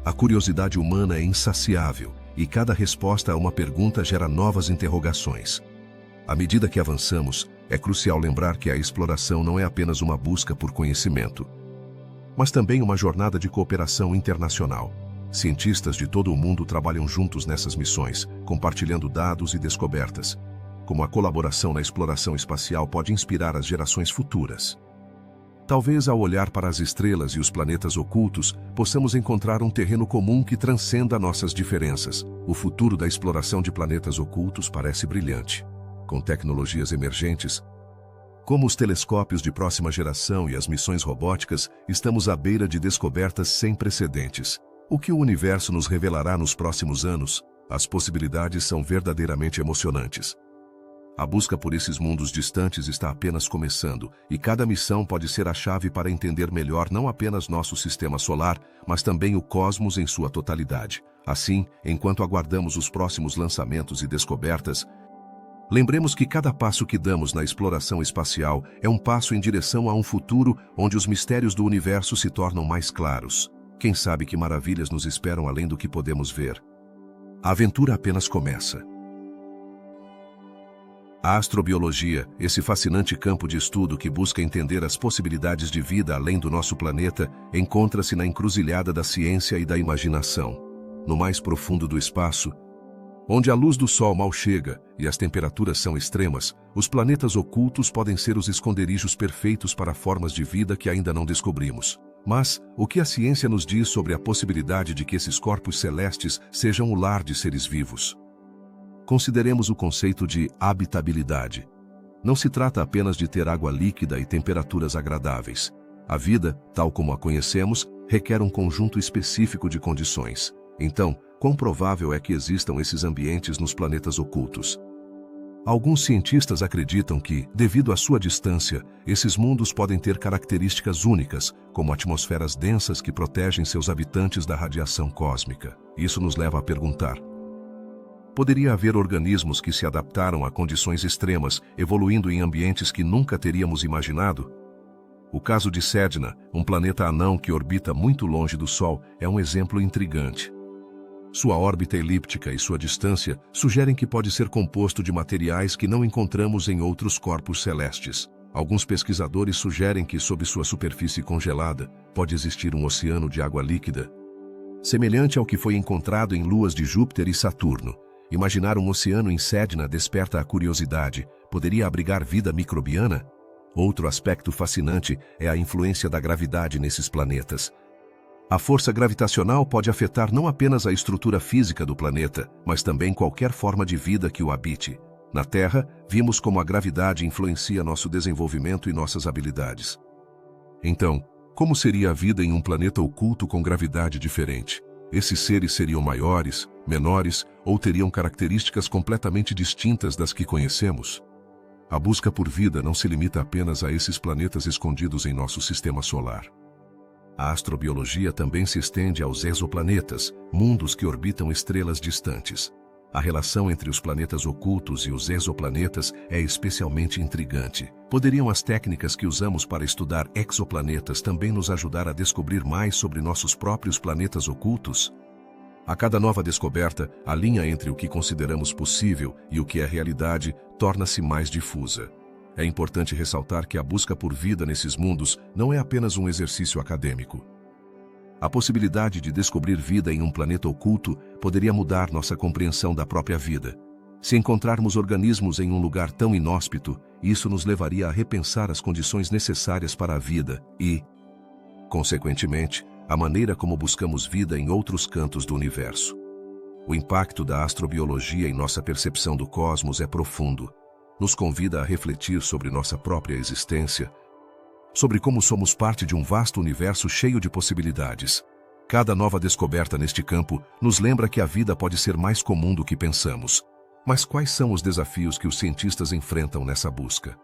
A curiosidade humana é insaciável, e cada resposta a uma pergunta gera novas interrogações. À medida que avançamos, é crucial lembrar que a exploração não é apenas uma busca por conhecimento, mas também uma jornada de cooperação internacional. Cientistas de todo o mundo trabalham juntos nessas missões, compartilhando dados e descobertas. Como a colaboração na exploração espacial pode inspirar as gerações futuras. Talvez ao olhar para as estrelas e os planetas ocultos, possamos encontrar um terreno comum que transcenda nossas diferenças. O futuro da exploração de planetas ocultos parece brilhante. Com tecnologias emergentes, como os telescópios de próxima geração e as missões robóticas, estamos à beira de descobertas sem precedentes. O que o universo nos revelará nos próximos anos? As possibilidades são verdadeiramente emocionantes. A busca por esses mundos distantes está apenas começando, e cada missão pode ser a chave para entender melhor não apenas nosso sistema solar, mas também o cosmos em sua totalidade. Assim, enquanto aguardamos os próximos lançamentos e descobertas, lembremos que cada passo que damos na exploração espacial é um passo em direção a um futuro onde os mistérios do universo se tornam mais claros. Quem sabe que maravilhas nos esperam além do que podemos ver? A aventura apenas começa. A astrobiologia, esse fascinante campo de estudo que busca entender as possibilidades de vida além do nosso planeta, encontra-se na encruzilhada da ciência e da imaginação. No mais profundo do espaço, onde a luz do Sol mal chega e as temperaturas são extremas, os planetas ocultos podem ser os esconderijos perfeitos para formas de vida que ainda não descobrimos. Mas, o que a ciência nos diz sobre a possibilidade de que esses corpos celestes sejam o lar de seres vivos? Consideremos o conceito de habitabilidade. Não se trata apenas de ter água líquida e temperaturas agradáveis. A vida, tal como a conhecemos, requer um conjunto específico de condições. Então, quão provável é que existam esses ambientes nos planetas ocultos? Alguns cientistas acreditam que, devido à sua distância, esses mundos podem ter características únicas, como atmosferas densas que protegem seus habitantes da radiação cósmica. Isso nos leva a perguntar: poderia haver organismos que se adaptaram a condições extremas, evoluindo em ambientes que nunca teríamos imaginado? O caso de Sedna, um planeta anão que orbita muito longe do Sol, é um exemplo intrigante. Sua órbita elíptica e sua distância sugerem que pode ser composto de materiais que não encontramos em outros corpos celestes. Alguns pesquisadores sugerem que, sob sua superfície congelada, pode existir um oceano de água líquida, semelhante ao que foi encontrado em luas de Júpiter e Saturno. Imaginar um oceano em Sedna desperta a curiosidade. Poderia abrigar vida microbiana? Outro aspecto fascinante é a influência da gravidade nesses planetas. A força gravitacional pode afetar não apenas a estrutura física do planeta, mas também qualquer forma de vida que o habite. Na Terra, vimos como a gravidade influencia nosso desenvolvimento e nossas habilidades. Então, como seria a vida em um planeta oculto com gravidade diferente? Esses seres seriam maiores, menores ou teriam características completamente distintas das que conhecemos? A busca por vida não se limita apenas a esses planetas escondidos em nosso sistema solar. A astrobiologia também se estende aos exoplanetas, mundos que orbitam estrelas distantes. A relação entre os planetas ocultos e os exoplanetas é especialmente intrigante. Poderiam as técnicas que usamos para estudar exoplanetas também nos ajudar a descobrir mais sobre nossos próprios planetas ocultos? A cada nova descoberta, a linha entre o que consideramos possível e o que é realidade torna-se mais difusa. É importante ressaltar que a busca por vida nesses mundos não é apenas um exercício acadêmico. A possibilidade de descobrir vida em um planeta oculto poderia mudar nossa compreensão da própria vida. Se encontrarmos organismos em um lugar tão inóspito, isso nos levaria a repensar as condições necessárias para a vida e, consequentemente, a maneira como buscamos vida em outros cantos do universo. O impacto da astrobiologia em nossa percepção do cosmos é profundo. Nos convida a refletir sobre nossa própria existência, sobre como somos parte de um vasto universo cheio de possibilidades. Cada nova descoberta neste campo nos lembra que a vida pode ser mais comum do que pensamos. Mas quais são os desafios que os cientistas enfrentam nessa busca?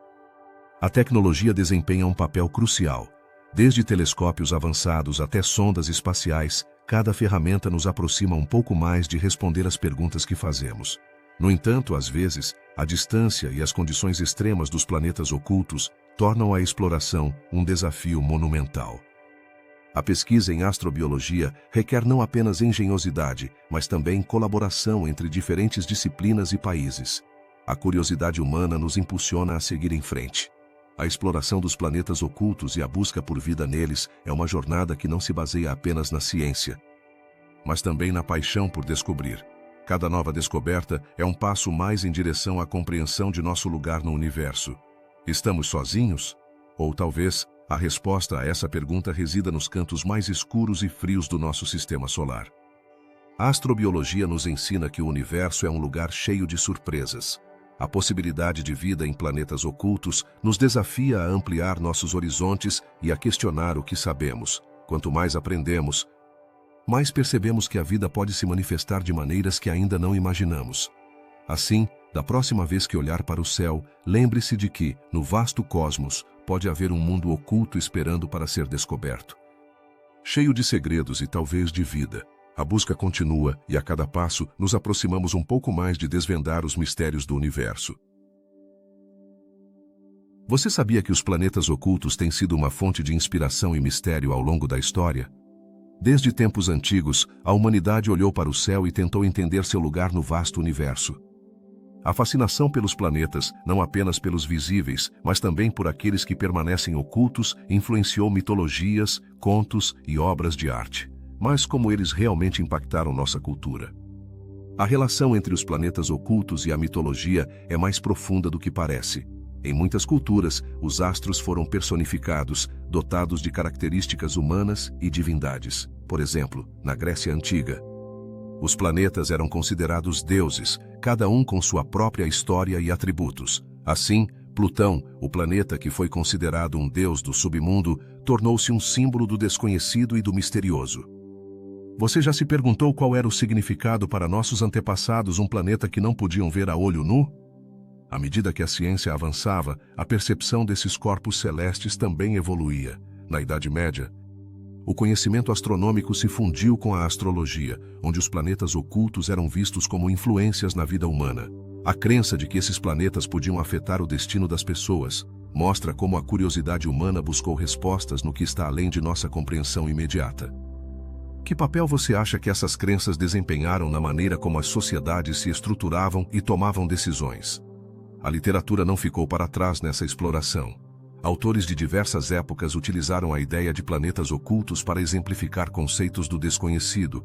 A tecnologia desempenha um papel crucial. Desde telescópios avançados até sondas espaciais, cada ferramenta nos aproxima um pouco mais de responder às perguntas que fazemos. No entanto, às vezes, a distância e as condições extremas dos planetas ocultos tornam a exploração um desafio monumental. A pesquisa em astrobiologia requer não apenas engenhosidade, mas também colaboração entre diferentes disciplinas e países. A curiosidade humana nos impulsiona a seguir em frente. A exploração dos planetas ocultos e a busca por vida neles é uma jornada que não se baseia apenas na ciência, mas também na paixão por descobrir. Cada nova descoberta é um passo mais em direção à compreensão de nosso lugar no universo. Estamos sozinhos? Ou talvez a resposta a essa pergunta resida nos cantos mais escuros e frios do nosso sistema solar. A astrobiologia nos ensina que o universo é um lugar cheio de surpresas. A possibilidade de vida em planetas ocultos nos desafia a ampliar nossos horizontes e a questionar o que sabemos. Quanto mais aprendemos, mais percebemos que a vida pode se manifestar de maneiras que ainda não imaginamos. Assim, da próxima vez que olhar para o céu, lembre-se de que, no vasto cosmos, pode haver um mundo oculto esperando para ser descoberto. Cheio de segredos e talvez de vida, a busca continua e a cada passo nos aproximamos um pouco mais de desvendar os mistérios do universo. Você sabia que os planetas ocultos têm sido uma fonte de inspiração e mistério ao longo da história? Desde tempos antigos, a humanidade olhou para o céu e tentou entender seu lugar no vasto universo. A fascinação pelos planetas, não apenas pelos visíveis, mas também por aqueles que permanecem ocultos, influenciou mitologias, contos e obras de arte. Mas como eles realmente impactaram nossa cultura? A relação entre os planetas ocultos e a mitologia é mais profunda do que parece. Em muitas culturas, os astros foram personificados, dotados de características humanas e divindades. Por exemplo, na Grécia Antiga, os planetas eram considerados deuses, cada um com sua própria história e atributos. Assim, Plutão, o planeta que foi considerado um deus do submundo, tornou-se um símbolo do desconhecido e do misterioso. Você já se perguntou qual era o significado para nossos antepassados um planeta que não podiam ver a olho nu? À medida que a ciência avançava, a percepção desses corpos celestes também evoluía. Na Idade Média, o conhecimento astronômico se fundiu com a astrologia, onde os planetas ocultos eram vistos como influências na vida humana. A crença de que esses planetas podiam afetar o destino das pessoas mostra como a curiosidade humana buscou respostas no que está além de nossa compreensão imediata. Que papel você acha que essas crenças desempenharam na maneira como as sociedades se estruturavam e tomavam decisões? A literatura não ficou para trás nessa exploração. Autores de diversas épocas utilizaram a ideia de planetas ocultos para exemplificar conceitos do desconhecido,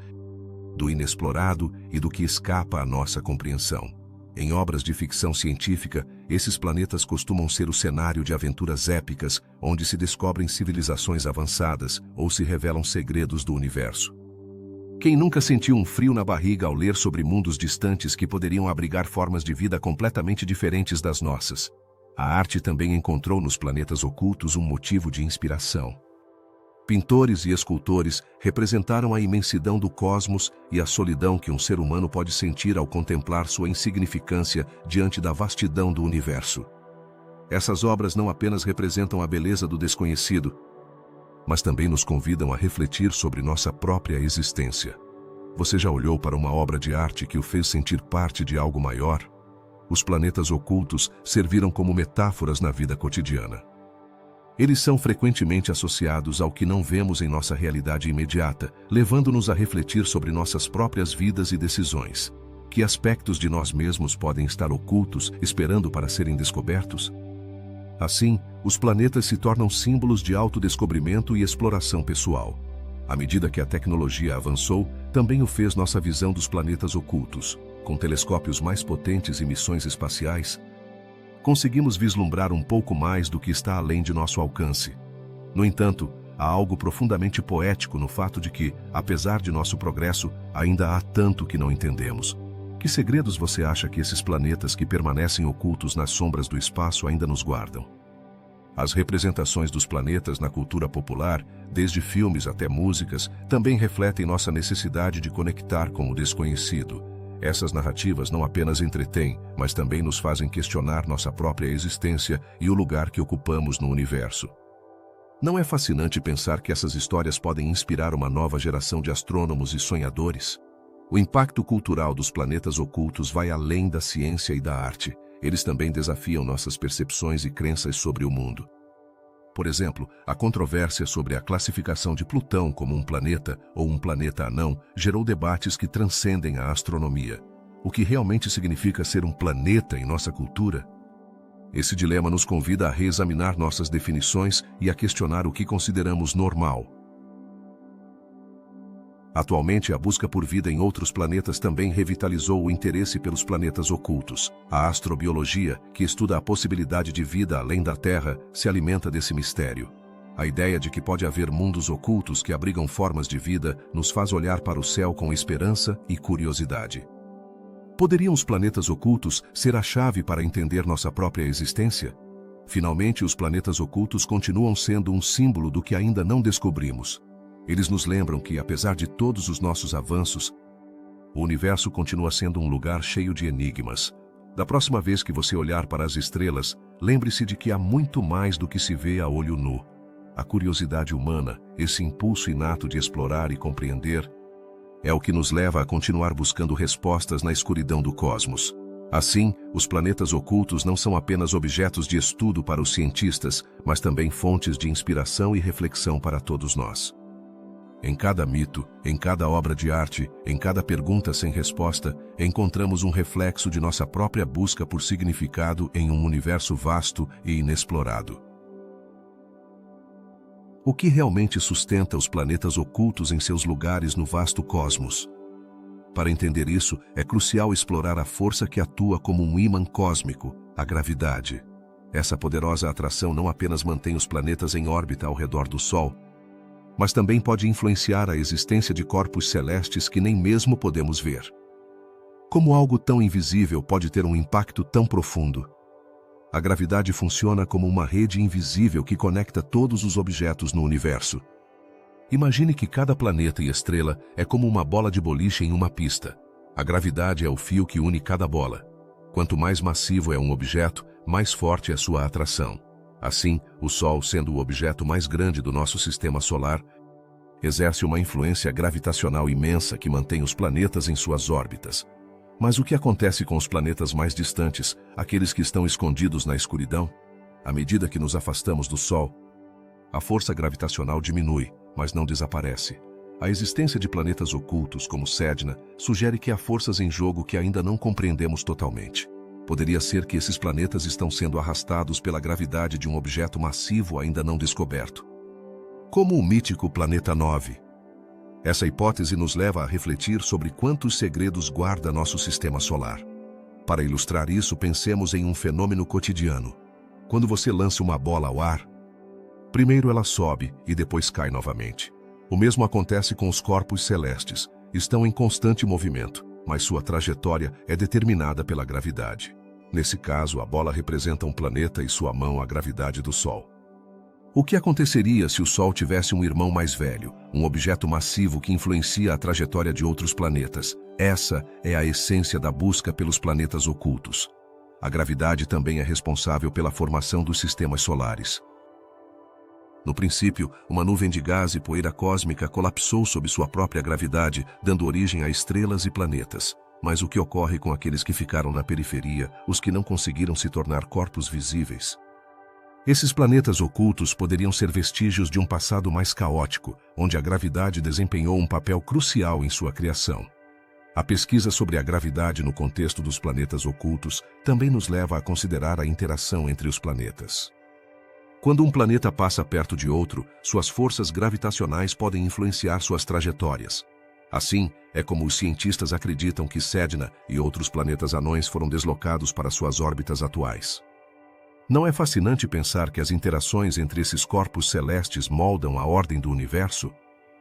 do inexplorado e do que escapa à nossa compreensão. Em obras de ficção científica, esses planetas costumam ser o cenário de aventuras épicas, onde se descobrem civilizações avançadas ou se revelam segredos do universo. Quem nunca sentiu um frio na barriga ao ler sobre mundos distantes que poderiam abrigar formas de vida completamente diferentes das nossas? A arte também encontrou nos planetas ocultos um motivo de inspiração. Pintores e escultores representaram a imensidão do cosmos e a solidão que um ser humano pode sentir ao contemplar sua insignificância diante da vastidão do universo. Essas obras não apenas representam a beleza do desconhecido, mas também nos convidam a refletir sobre nossa própria existência. Você já olhou para uma obra de arte que o fez sentir parte de algo maior? Os planetas ocultos serviram como metáforas na vida cotidiana. Eles são frequentemente associados ao que não vemos em nossa realidade imediata, levando-nos a refletir sobre nossas próprias vidas e decisões. Que aspectos de nós mesmos podem estar ocultos, esperando para serem descobertos? Assim, os planetas se tornam símbolos de autodescobrimento e exploração pessoal. À medida que a tecnologia avançou, também o fez nossa visão dos planetas ocultos. Com telescópios mais potentes e missões espaciais, conseguimos vislumbrar um pouco mais do que está além de nosso alcance. No entanto, há algo profundamente poético no fato de que, apesar de nosso progresso, ainda há tanto que não entendemos. Que segredos você acha que esses planetas que permanecem ocultos nas sombras do espaço ainda nos guardam? As representações dos planetas na cultura popular, desde filmes até músicas, também refletem nossa necessidade de conectar com o desconhecido. Essas narrativas não apenas entretêm, mas também nos fazem questionar nossa própria existência e o lugar que ocupamos no universo. Não é fascinante pensar que essas histórias podem inspirar uma nova geração de astrônomos e sonhadores? O impacto cultural dos planetas ocultos vai além da ciência e da arte. Eles também desafiam nossas percepções e crenças sobre o mundo. Por exemplo, a controvérsia sobre a classificação de Plutão como um planeta ou um planeta anão gerou debates que transcendem a astronomia. O que realmente significa ser um planeta em nossa cultura? Esse dilema nos convida a reexaminar nossas definições e a questionar o que consideramos normal. Atualmente, a busca por vida em outros planetas também revitalizou o interesse pelos planetas ocultos. A astrobiologia, que estuda a possibilidade de vida além da Terra, se alimenta desse mistério. A ideia de que pode haver mundos ocultos que abrigam formas de vida nos faz olhar para o céu com esperança e curiosidade. Poderiam os planetas ocultos ser a chave para entender nossa própria existência? Finalmente, os planetas ocultos continuam sendo um símbolo do que ainda não descobrimos. Eles nos lembram que, apesar de todos os nossos avanços, o universo continua sendo um lugar cheio de enigmas. Da próxima vez que você olhar para as estrelas, lembre-se de que há muito mais do que se vê a olho nu. A curiosidade humana, esse impulso inato de explorar e compreender, é o que nos leva a continuar buscando respostas na escuridão do cosmos. Assim, os planetas ocultos não são apenas objetos de estudo para os cientistas, mas também fontes de inspiração e reflexão para todos nós. Em cada mito, em cada obra de arte, em cada pergunta sem resposta, encontramos um reflexo de nossa própria busca por significado em um universo vasto e inexplorado. O que realmente sustenta os planetas ocultos em seus lugares no vasto cosmos? Para entender isso, é crucial explorar a força que atua como um ímã cósmico, a gravidade. Essa poderosa atração não apenas mantém os planetas em órbita ao redor do Sol, mas também pode influenciar a existência de corpos celestes que nem mesmo podemos ver. Como algo tão invisível pode ter um impacto tão profundo? A gravidade funciona como uma rede invisível que conecta todos os objetos no universo. Imagine que cada planeta e estrela é como uma bola de boliche em uma pista. A gravidade é o fio que une cada bola. Quanto mais massivo é um objeto, mais forte é sua atração. Assim, o Sol, sendo o objeto mais grande do nosso sistema solar, exerce uma influência gravitacional imensa que mantém os planetas em suas órbitas. Mas o que acontece com os planetas mais distantes, aqueles que estão escondidos na escuridão? À medida que nos afastamos do Sol, a força gravitacional diminui, mas não desaparece. A existência de planetas ocultos, como Sedna, sugere que há forças em jogo que ainda não compreendemos totalmente. Poderia ser que esses planetas estão sendo arrastados pela gravidade de um objeto massivo ainda não descoberto, como o mítico Planeta 9. Essa hipótese nos leva a refletir sobre quantos segredos guarda nosso sistema solar. Para ilustrar isso, pensemos em um fenômeno cotidiano. Quando você lança uma bola ao ar, primeiro ela sobe e depois cai novamente. O mesmo acontece com os corpos celestes. Estão em constante movimento, mas sua trajetória é determinada pela gravidade. Nesse caso, a bola representa um planeta e sua mão a gravidade do Sol. O que aconteceria se o Sol tivesse um irmão mais velho, um objeto massivo que influencia a trajetória de outros planetas? Essa é a essência da busca pelos planetas ocultos. A gravidade também é responsável pela formação dos sistemas solares. No princípio, uma nuvem de gás e poeira cósmica colapsou sob sua própria gravidade, dando origem a estrelas e planetas. Mas o que ocorre com aqueles que ficaram na periferia, os que não conseguiram se tornar corpos visíveis? Esses planetas ocultos poderiam ser vestígios de um passado mais caótico, onde a gravidade desempenhou um papel crucial em sua criação. A pesquisa sobre a gravidade no contexto dos planetas ocultos também nos leva a considerar a interação entre os planetas. Quando um planeta passa perto de outro, suas forças gravitacionais podem influenciar suas trajetórias. Assim, é como os cientistas acreditam que Sedna e outros planetas anões foram deslocados para suas órbitas atuais. Não é fascinante pensar que as interações entre esses corpos celestes moldam a ordem do universo?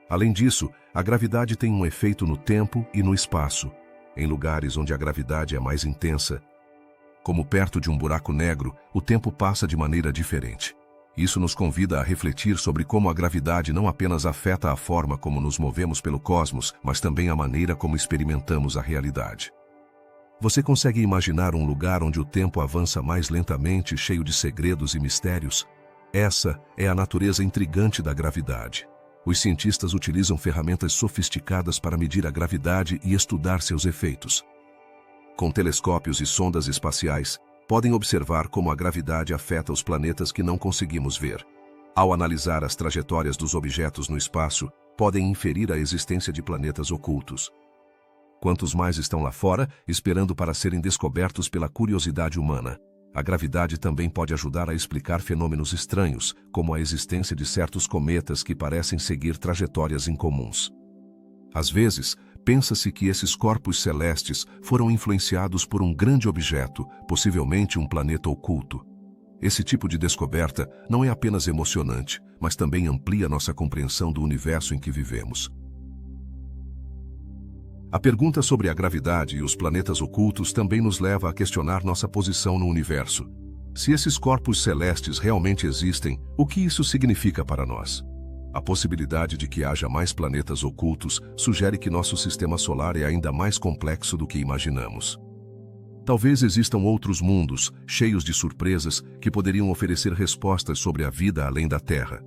Além disso, a gravidade tem um efeito no tempo e no espaço, em lugares onde a gravidade é mais intensa. Como perto de um buraco negro, o tempo passa de maneira diferente. Isso nos convida a refletir sobre como a gravidade não apenas afeta a forma como nos movemos pelo cosmos, mas também a maneira como experimentamos a realidade. Você consegue imaginar um lugar onde o tempo avança mais lentamente, cheio de segredos e mistérios? Essa é a natureza intrigante da gravidade. Os cientistas utilizam ferramentas sofisticadas para medir a gravidade e estudar seus efeitos. Com telescópios e sondas espaciais, podem observar como a gravidade afeta os planetas que não conseguimos ver. Ao analisar as trajetórias dos objetos no espaço, podem inferir a existência de planetas ocultos. Quantos mais estão lá fora, esperando para serem descobertos pela curiosidade humana? A gravidade também pode ajudar a explicar fenômenos estranhos, como a existência de certos cometas que parecem seguir trajetórias incomuns. Às vezes, pensa-se que esses corpos celestes foram influenciados por um grande objeto, possivelmente um planeta oculto. Esse tipo de descoberta não é apenas emocionante, mas também amplia nossa compreensão do universo em que vivemos. A pergunta sobre a gravidade e os planetas ocultos também nos leva a questionar nossa posição no universo. Se esses corpos celestes realmente existem, o que isso significa para nós? A possibilidade de que haja mais planetas ocultos sugere que nosso sistema solar é ainda mais complexo do que imaginamos. Talvez existam outros mundos, cheios de surpresas, que poderiam oferecer respostas sobre a vida além da Terra.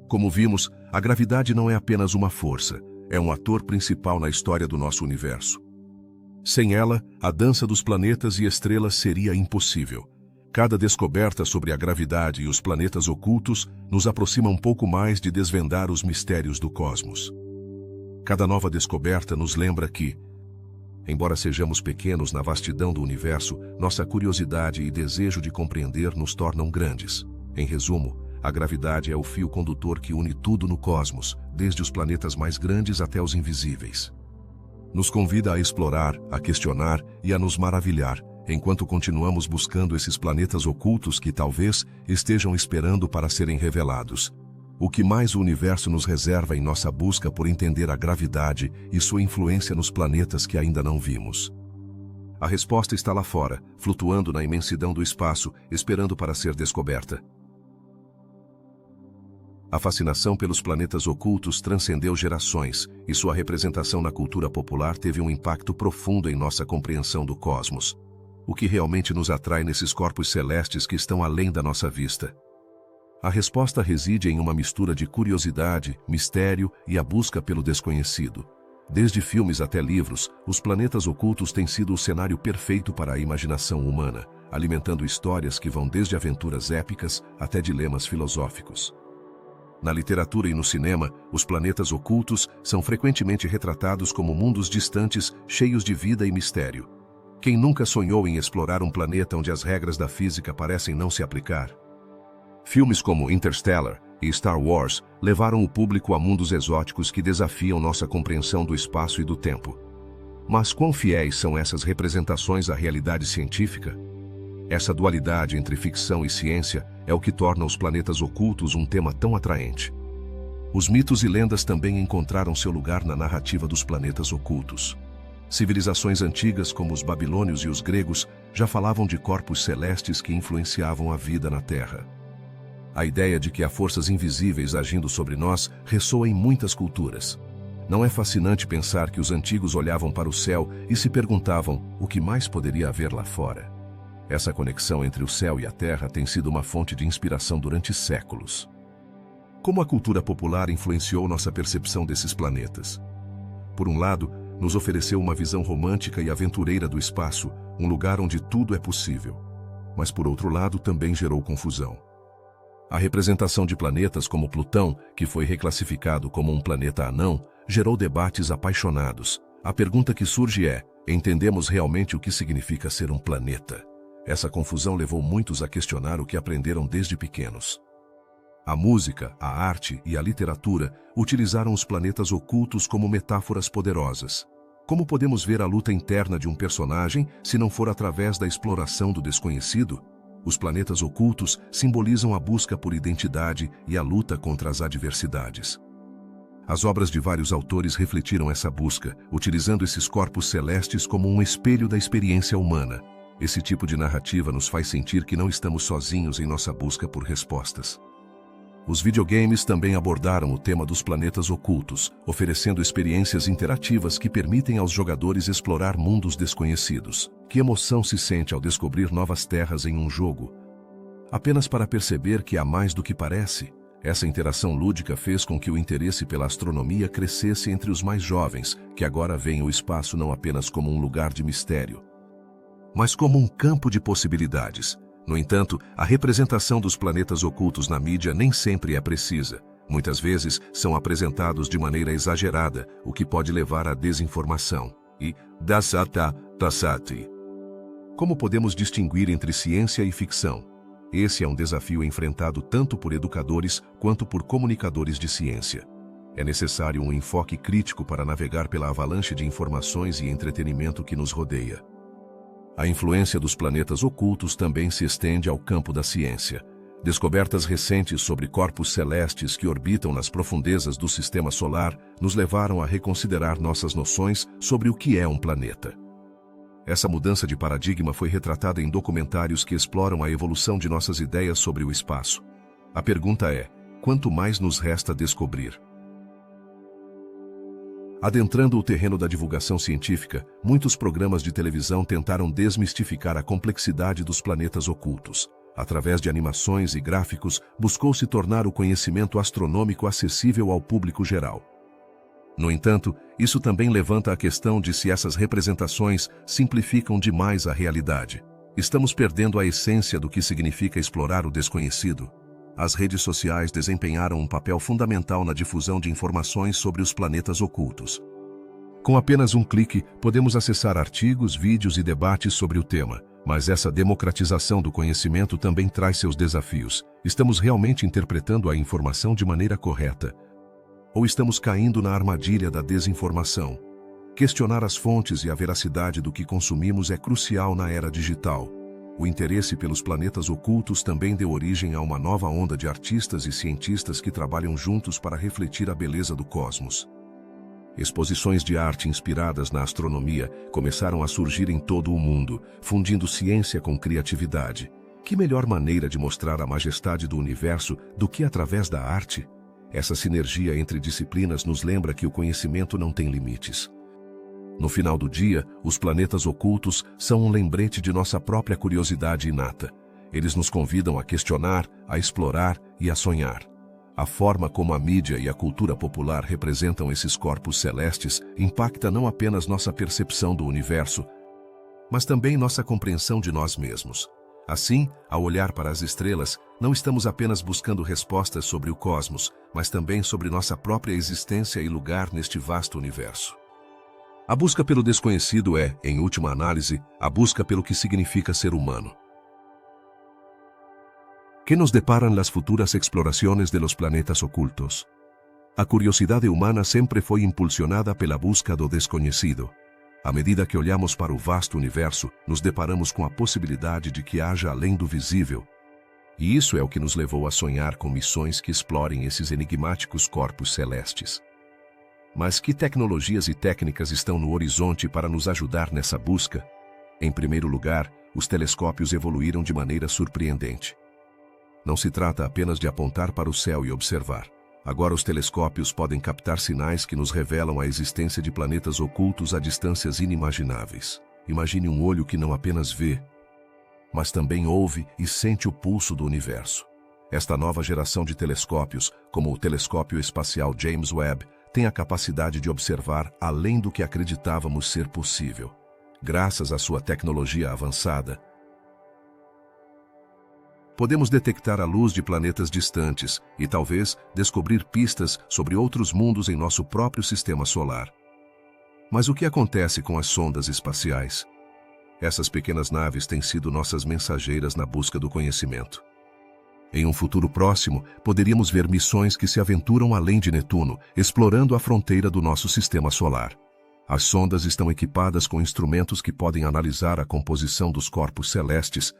Como vimos, a gravidade não é apenas uma força, é um ator principal na história do nosso universo. Sem ela, a dança dos planetas e estrelas seria impossível. Cada descoberta sobre a gravidade e os planetas ocultos nos aproxima um pouco mais de desvendar os mistérios do cosmos. Cada nova descoberta nos lembra que, embora sejamos pequenos na vastidão do universo, nossa curiosidade e desejo de compreender nos tornam grandes. Em resumo, a gravidade é o fio condutor que une tudo no cosmos, desde os planetas mais grandes até os invisíveis. Nos convida a explorar, a questionar e a nos maravilhar, enquanto continuamos buscando esses planetas ocultos que talvez estejam esperando para serem revelados. O que mais o universo nos reserva em nossa busca por entender a gravidade e sua influência nos planetas que ainda não vimos? A resposta está lá fora, flutuando na imensidão do espaço, esperando para ser descoberta. A fascinação pelos planetas ocultos transcendeu gerações, e sua representação na cultura popular teve um impacto profundo em nossa compreensão do cosmos. O que realmente nos atrai nesses corpos celestes que estão além da nossa vista? A resposta reside em uma mistura de curiosidade, mistério e a busca pelo desconhecido. Desde filmes até livros, os planetas ocultos têm sido o cenário perfeito para a imaginação humana, alimentando histórias que vão desde aventuras épicas até dilemas filosóficos. Na literatura e no cinema, os planetas ocultos são frequentemente retratados como mundos distantes, cheios de vida e mistério. Quem nunca sonhou em explorar um planeta onde as regras da física parecem não se aplicar? Filmes como Interstellar e Star Wars levaram o público a mundos exóticos que desafiam nossa compreensão do espaço e do tempo. Mas quão fiéis são essas representações à realidade científica? Essa dualidade entre ficção e ciência é o que torna os planetas ocultos um tema tão atraente. Os mitos e lendas também encontraram seu lugar na narrativa dos planetas ocultos. Civilizações antigas como os babilônios e os gregos já falavam de corpos celestes que influenciavam a vida na Terra. A ideia de que há forças invisíveis agindo sobre nós ressoa em muitas culturas. Não é fascinante pensar que os antigos olhavam para o céu e se perguntavam o que mais poderia haver lá fora? Essa conexão entre o céu e a terra tem sido uma fonte de inspiração durante séculos. Como a cultura popular influenciou nossa percepção desses planetas? Por um lado, nos ofereceu uma visão romântica e aventureira do espaço, um lugar onde tudo é possível. Mas por outro lado, também gerou confusão. A representação de planetas como Plutão, que foi reclassificado como um planeta anão, gerou debates apaixonados. A pergunta que surge é: entendemos realmente o que significa ser um planeta? Essa confusão levou muitos a questionar o que aprenderam desde pequenos. A música, a arte e a literatura utilizaram os planetas ocultos como metáforas poderosas. Como podemos ver a luta interna de um personagem se não for através da exploração do desconhecido? Os planetas ocultos simbolizam a busca por identidade e a luta contra as adversidades. As obras de vários autores refletiram essa busca, utilizando esses corpos celestes como um espelho da experiência humana. Esse tipo de narrativa nos faz sentir que não estamos sozinhos em nossa busca por respostas. Os videogames também abordaram o tema dos planetas ocultos, oferecendo experiências interativas que permitem aos jogadores explorar mundos desconhecidos. Que emoção se sente ao descobrir novas terras em um jogo? Apenas para perceber que há mais do que parece. Essa interação lúdica fez com que o interesse pela astronomia crescesse entre os mais jovens, que agora veem o espaço não apenas como um lugar de mistério, mas como um campo de possibilidades. No entanto, a representação dos planetas ocultos na mídia nem sempre é precisa. Muitas vezes são apresentados de maneira exagerada, o que pode levar à desinformação e dasati. Como podemos distinguir entre ciência e ficção? Esse é um desafio enfrentado tanto por educadores quanto por comunicadores de ciência. É necessário um enfoque crítico para navegar pela avalanche de informações e entretenimento que nos rodeia. A influência dos planetas ocultos também se estende ao campo da ciência. Descobertas recentes sobre corpos celestes que orbitam nas profundezas do Sistema Solar nos levaram a reconsiderar nossas noções sobre o que é um planeta. Essa mudança de paradigma foi retratada em documentários que exploram a evolução de nossas ideias sobre o espaço. A pergunta é: quanto mais nos resta descobrir? Adentrando o terreno da divulgação científica, muitos programas de televisão tentaram desmistificar a complexidade dos planetas ocultos. Através de animações e gráficos, buscou-se tornar o conhecimento astronômico acessível ao público geral. No entanto, isso também levanta a questão de se essas representações simplificam demais a realidade. Estamos perdendo a essência do que significa explorar o desconhecido. As redes sociais desempenharam um papel fundamental na difusão de informações sobre os planetas ocultos. Com apenas um clique, podemos acessar artigos, vídeos e debates sobre o tema. Mas essa democratização do conhecimento também traz seus desafios. Estamos realmente interpretando a informação de maneira correta? Ou estamos caindo na armadilha da desinformação? Questionar as fontes e a veracidade do que consumimos é crucial na era digital. O interesse pelos planetas ocultos também deu origem a uma nova onda de artistas e cientistas que trabalham juntos para refletir a beleza do cosmos. Exposições de arte inspiradas na astronomia começaram a surgir em todo o mundo, fundindo ciência com criatividade. Que melhor maneira de mostrar a majestade do universo do que através da arte? Essa sinergia entre disciplinas nos lembra que o conhecimento não tem limites. No final do dia, os planetas ocultos são um lembrete de nossa própria curiosidade inata. Eles nos convidam a questionar, a explorar e a sonhar. A forma como a mídia e a cultura popular representam esses corpos celestes impacta não apenas nossa percepção do universo, mas também nossa compreensão de nós mesmos. Assim, ao olhar para as estrelas, não estamos apenas buscando respostas sobre o cosmos, mas também sobre nossa própria existência e lugar neste vasto universo. A busca pelo desconhecido é, em última análise, a busca pelo que significa ser humano. ¿Qué nos deparan las futuras exploraciones de los planetas ocultos? A curiosidade humana sempre foi impulsionada pela busca do desconhecido. À medida que olhamos para o vasto universo, nos deparamos com a possibilidade de que haja além do visível. E isso é o que nos levou a sonhar com missões que explorem esses enigmáticos corpos celestes. Mas que tecnologias e técnicas estão no horizonte para nos ajudar nessa busca? Em primeiro lugar, os telescópios evoluíram de maneira surpreendente. Não se trata apenas de apontar para o céu e observar. Agora os telescópios podem captar sinais que nos revelam a existência de planetas ocultos a distâncias inimagináveis. Imagine um olho que não apenas vê, mas também ouve e sente o pulso do universo. Esta nova geração de telescópios, como o Telescópio Espacial James Webb, tem a capacidade de observar além do que acreditávamos ser possível. Graças à sua tecnologia avançada, podemos detectar a luz de planetas distantes e, talvez, descobrir pistas sobre outros mundos em nosso próprio sistema solar. Mas o que acontece com as sondas espaciais? Essas pequenas naves têm sido nossas mensageiras na busca do conhecimento. Em um futuro próximo, poderíamos ver missões que se aventuram além de Netuno, explorando a fronteira do nosso sistema solar. As sondas estão equipadas com instrumentos que podem analisar a composição dos corpos celestes,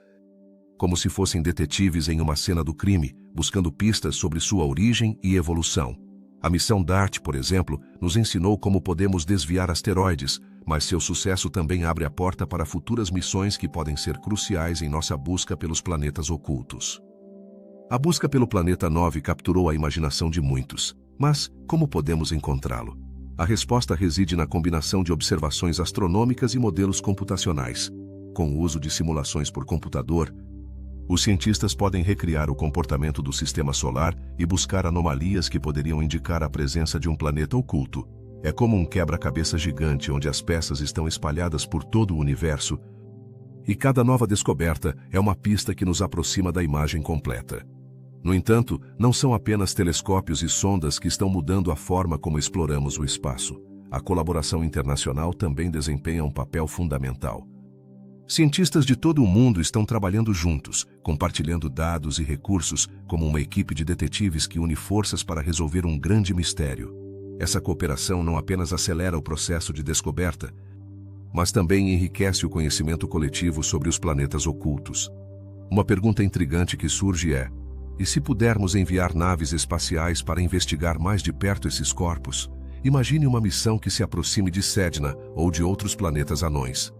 como se fossem detetives em uma cena do crime, buscando pistas sobre sua origem e evolução. A missão DART, por exemplo, nos ensinou como podemos desviar asteroides, mas seu sucesso também abre a porta para futuras missões que podem ser cruciais em nossa busca pelos planetas ocultos. A busca pelo planeta 9 capturou a imaginação de muitos, mas como podemos encontrá-lo? A resposta reside na combinação de observações astronômicas e modelos computacionais. Com o uso de simulações por computador, os cientistas podem recriar o comportamento do sistema solar e buscar anomalias que poderiam indicar a presença de um planeta oculto. É como um quebra-cabeça gigante onde as peças estão espalhadas por todo o universo, e cada nova descoberta é uma pista que nos aproxima da imagem completa. No entanto, não são apenas telescópios e sondas que estão mudando a forma como exploramos o espaço. A colaboração internacional também desempenha um papel fundamental. Cientistas de todo o mundo estão trabalhando juntos, compartilhando dados e recursos, como uma equipe de detetives que une forças para resolver um grande mistério. Essa cooperação não apenas acelera o processo de descoberta, mas também enriquece o conhecimento coletivo sobre os planetas ocultos. Uma pergunta intrigante que surge é: e se pudermos enviar naves espaciais para investigar mais de perto esses corpos? Imagine uma missão que se aproxime de Sedna ou de outros planetas anões.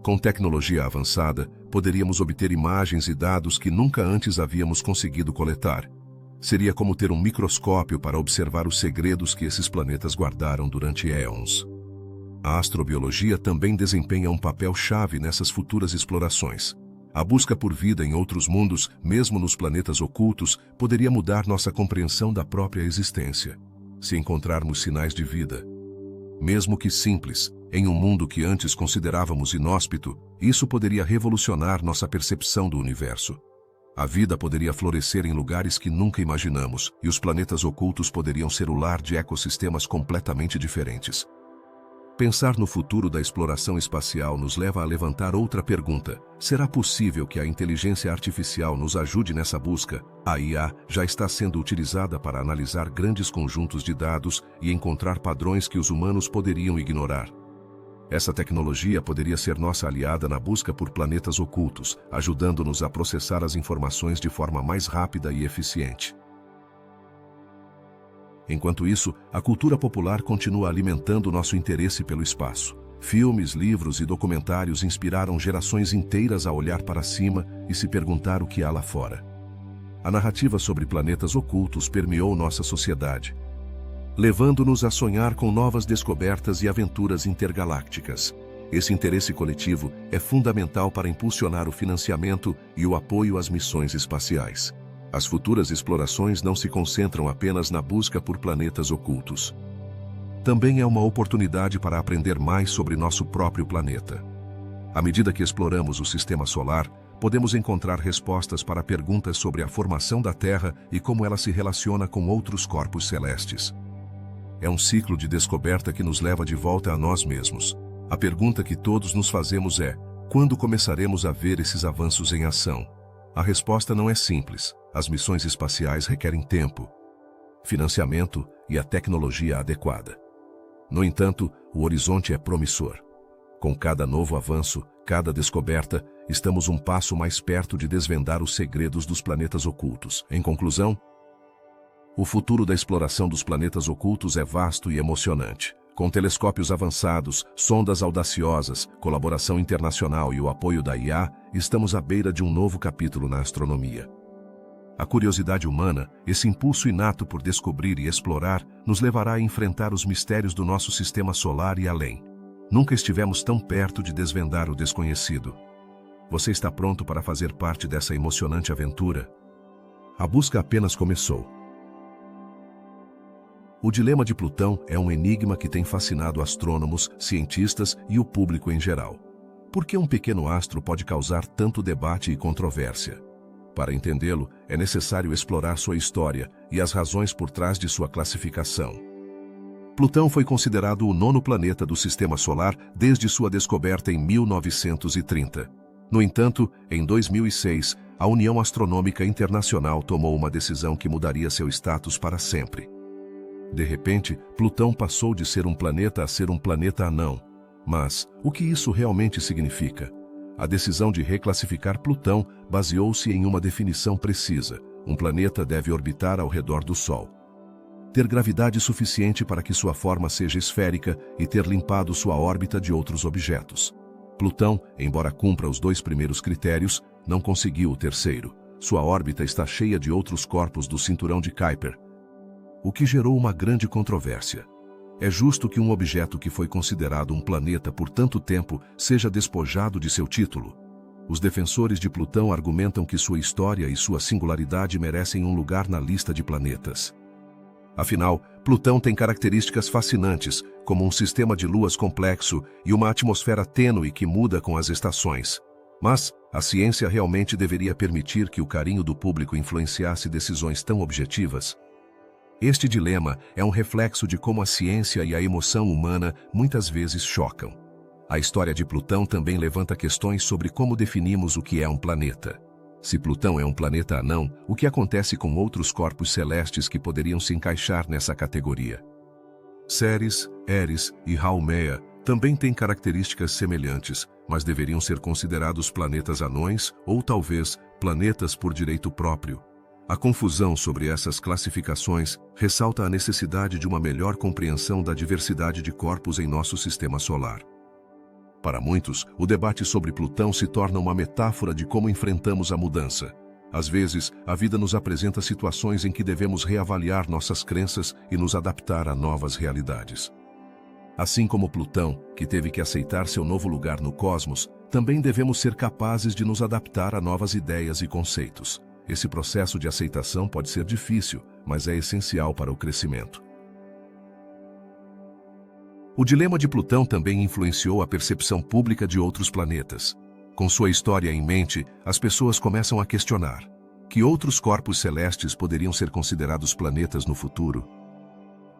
Com tecnologia avançada, poderíamos obter imagens e dados que nunca antes havíamos conseguido coletar. Seria como ter um microscópio para observar os segredos que esses planetas guardaram durante éons. A astrobiologia também desempenha um papel-chave nessas futuras explorações. A busca por vida em outros mundos, mesmo nos planetas ocultos, poderia mudar nossa compreensão da própria existência. Se encontrarmos sinais de vida, mesmo que simples, em um mundo que antes considerávamos inóspito, isso poderia revolucionar nossa percepção do universo. A vida poderia florescer em lugares que nunca imaginamos, e os planetas ocultos poderiam ser o lar de ecossistemas completamente diferentes. Pensar no futuro da exploração espacial nos leva a levantar outra pergunta: será possível que a inteligência artificial nos ajude nessa busca? A IA já está sendo utilizada para analisar grandes conjuntos de dados e encontrar padrões que os humanos poderiam ignorar. Essa tecnologia poderia ser nossa aliada na busca por planetas ocultos, ajudando-nos a processar as informações de forma mais rápida e eficiente. Enquanto isso, a cultura popular continua alimentando nosso interesse pelo espaço. Filmes, livros e documentários inspiraram gerações inteiras a olhar para cima e se perguntar o que há lá fora. A narrativa sobre planetas ocultos permeou nossa sociedade, levando-nos a sonhar com novas descobertas e aventuras intergalácticas. Esse interesse coletivo é fundamental para impulsionar o financiamento e o apoio às missões espaciais. As futuras explorações não se concentram apenas na busca por planetas ocultos. Também é uma oportunidade para aprender mais sobre nosso próprio planeta. À medida que exploramos o sistema solar, podemos encontrar respostas para perguntas sobre a formação da Terra e como ela se relaciona com outros corpos celestes. É um ciclo de descoberta que nos leva de volta a nós mesmos. A pergunta que todos nos fazemos é: quando começaremos a ver esses avanços em ação? A resposta não é simples. As missões espaciais requerem tempo, financiamento e a tecnologia adequada. No entanto, o horizonte é promissor. Com cada novo avanço, cada descoberta, estamos um passo mais perto de desvendar os segredos dos planetas ocultos. Em conclusão, o futuro da exploração dos planetas ocultos é vasto e emocionante. Com telescópios avançados, sondas audaciosas, colaboração internacional e o apoio da IA, estamos à beira de um novo capítulo na astronomia. A curiosidade humana, esse impulso inato por descobrir e explorar, nos levará a enfrentar os mistérios do nosso sistema solar e além. Nunca estivemos tão perto de desvendar o desconhecido. Você está pronto para fazer parte dessa emocionante aventura? a busca apenas começou. O dilema de Plutão é um enigma que tem fascinado astrônomos, cientistas e o público em geral. Por que um pequeno astro pode causar tanto debate e controvérsia? Para entendê-lo, é necessário explorar sua história e as razões por trás de sua classificação. Plutão foi considerado o nono planeta do Sistema Solar desde sua descoberta em 1930. No entanto, em 2006, a União Astronômica Internacional tomou uma decisão que mudaria seu status para sempre. De repente, Plutão passou de ser um planeta a ser um planeta anão. Mas, o que isso realmente significa? A decisão de reclassificar Plutão baseou-se em uma definição precisa: um planeta deve orbitar ao redor do Sol, ter gravidade suficiente para que sua forma seja esférica e ter limpado sua órbita de outros objetos. Plutão, embora cumpra os 2 primeiros critérios, não conseguiu o terceiro. Sua órbita está cheia de outros corpos do cinturão de Kuiper, o que gerou uma grande controvérsia. É justo que um objeto que foi considerado um planeta por tanto tempo seja despojado de seu título? Os defensores de Plutão argumentam que sua história e sua singularidade merecem um lugar na lista de planetas. Afinal, Plutão tem características fascinantes, como um sistema de luas complexo e uma atmosfera tênue que muda com as estações. Mas, a ciência realmente deveria permitir que o carinho do público influenciasse decisões tão objetivas? Este dilema é um reflexo de como a ciência e a emoção humana muitas vezes chocam. A história de Plutão também levanta questões sobre como definimos o que é um planeta. Se Plutão é um planeta anão, o que acontece com outros corpos celestes que poderiam se encaixar nessa categoria? Ceres, Eris e Haumea também têm características semelhantes, mas deveriam ser considerados planetas anões ou talvez planetas por direito próprio. A confusão sobre essas classificações ressalta a necessidade de uma melhor compreensão da diversidade de corpos em nosso sistema solar. Para muitos, o debate sobre Plutão se torna uma metáfora de como enfrentamos a mudança. Às vezes, a vida nos apresenta situações em que devemos reavaliar nossas crenças e nos adaptar a novas realidades. Assim como Plutão, que teve que aceitar seu novo lugar no cosmos, também devemos ser capazes de nos adaptar a novas ideias e conceitos. Esse processo de aceitação pode ser difícil, mas é essencial para o crescimento. O dilema de Plutão também influenciou a percepção pública de outros planetas. Com sua história em mente, as pessoas começam a questionar: que outros corpos celestes poderiam ser considerados planetas no futuro?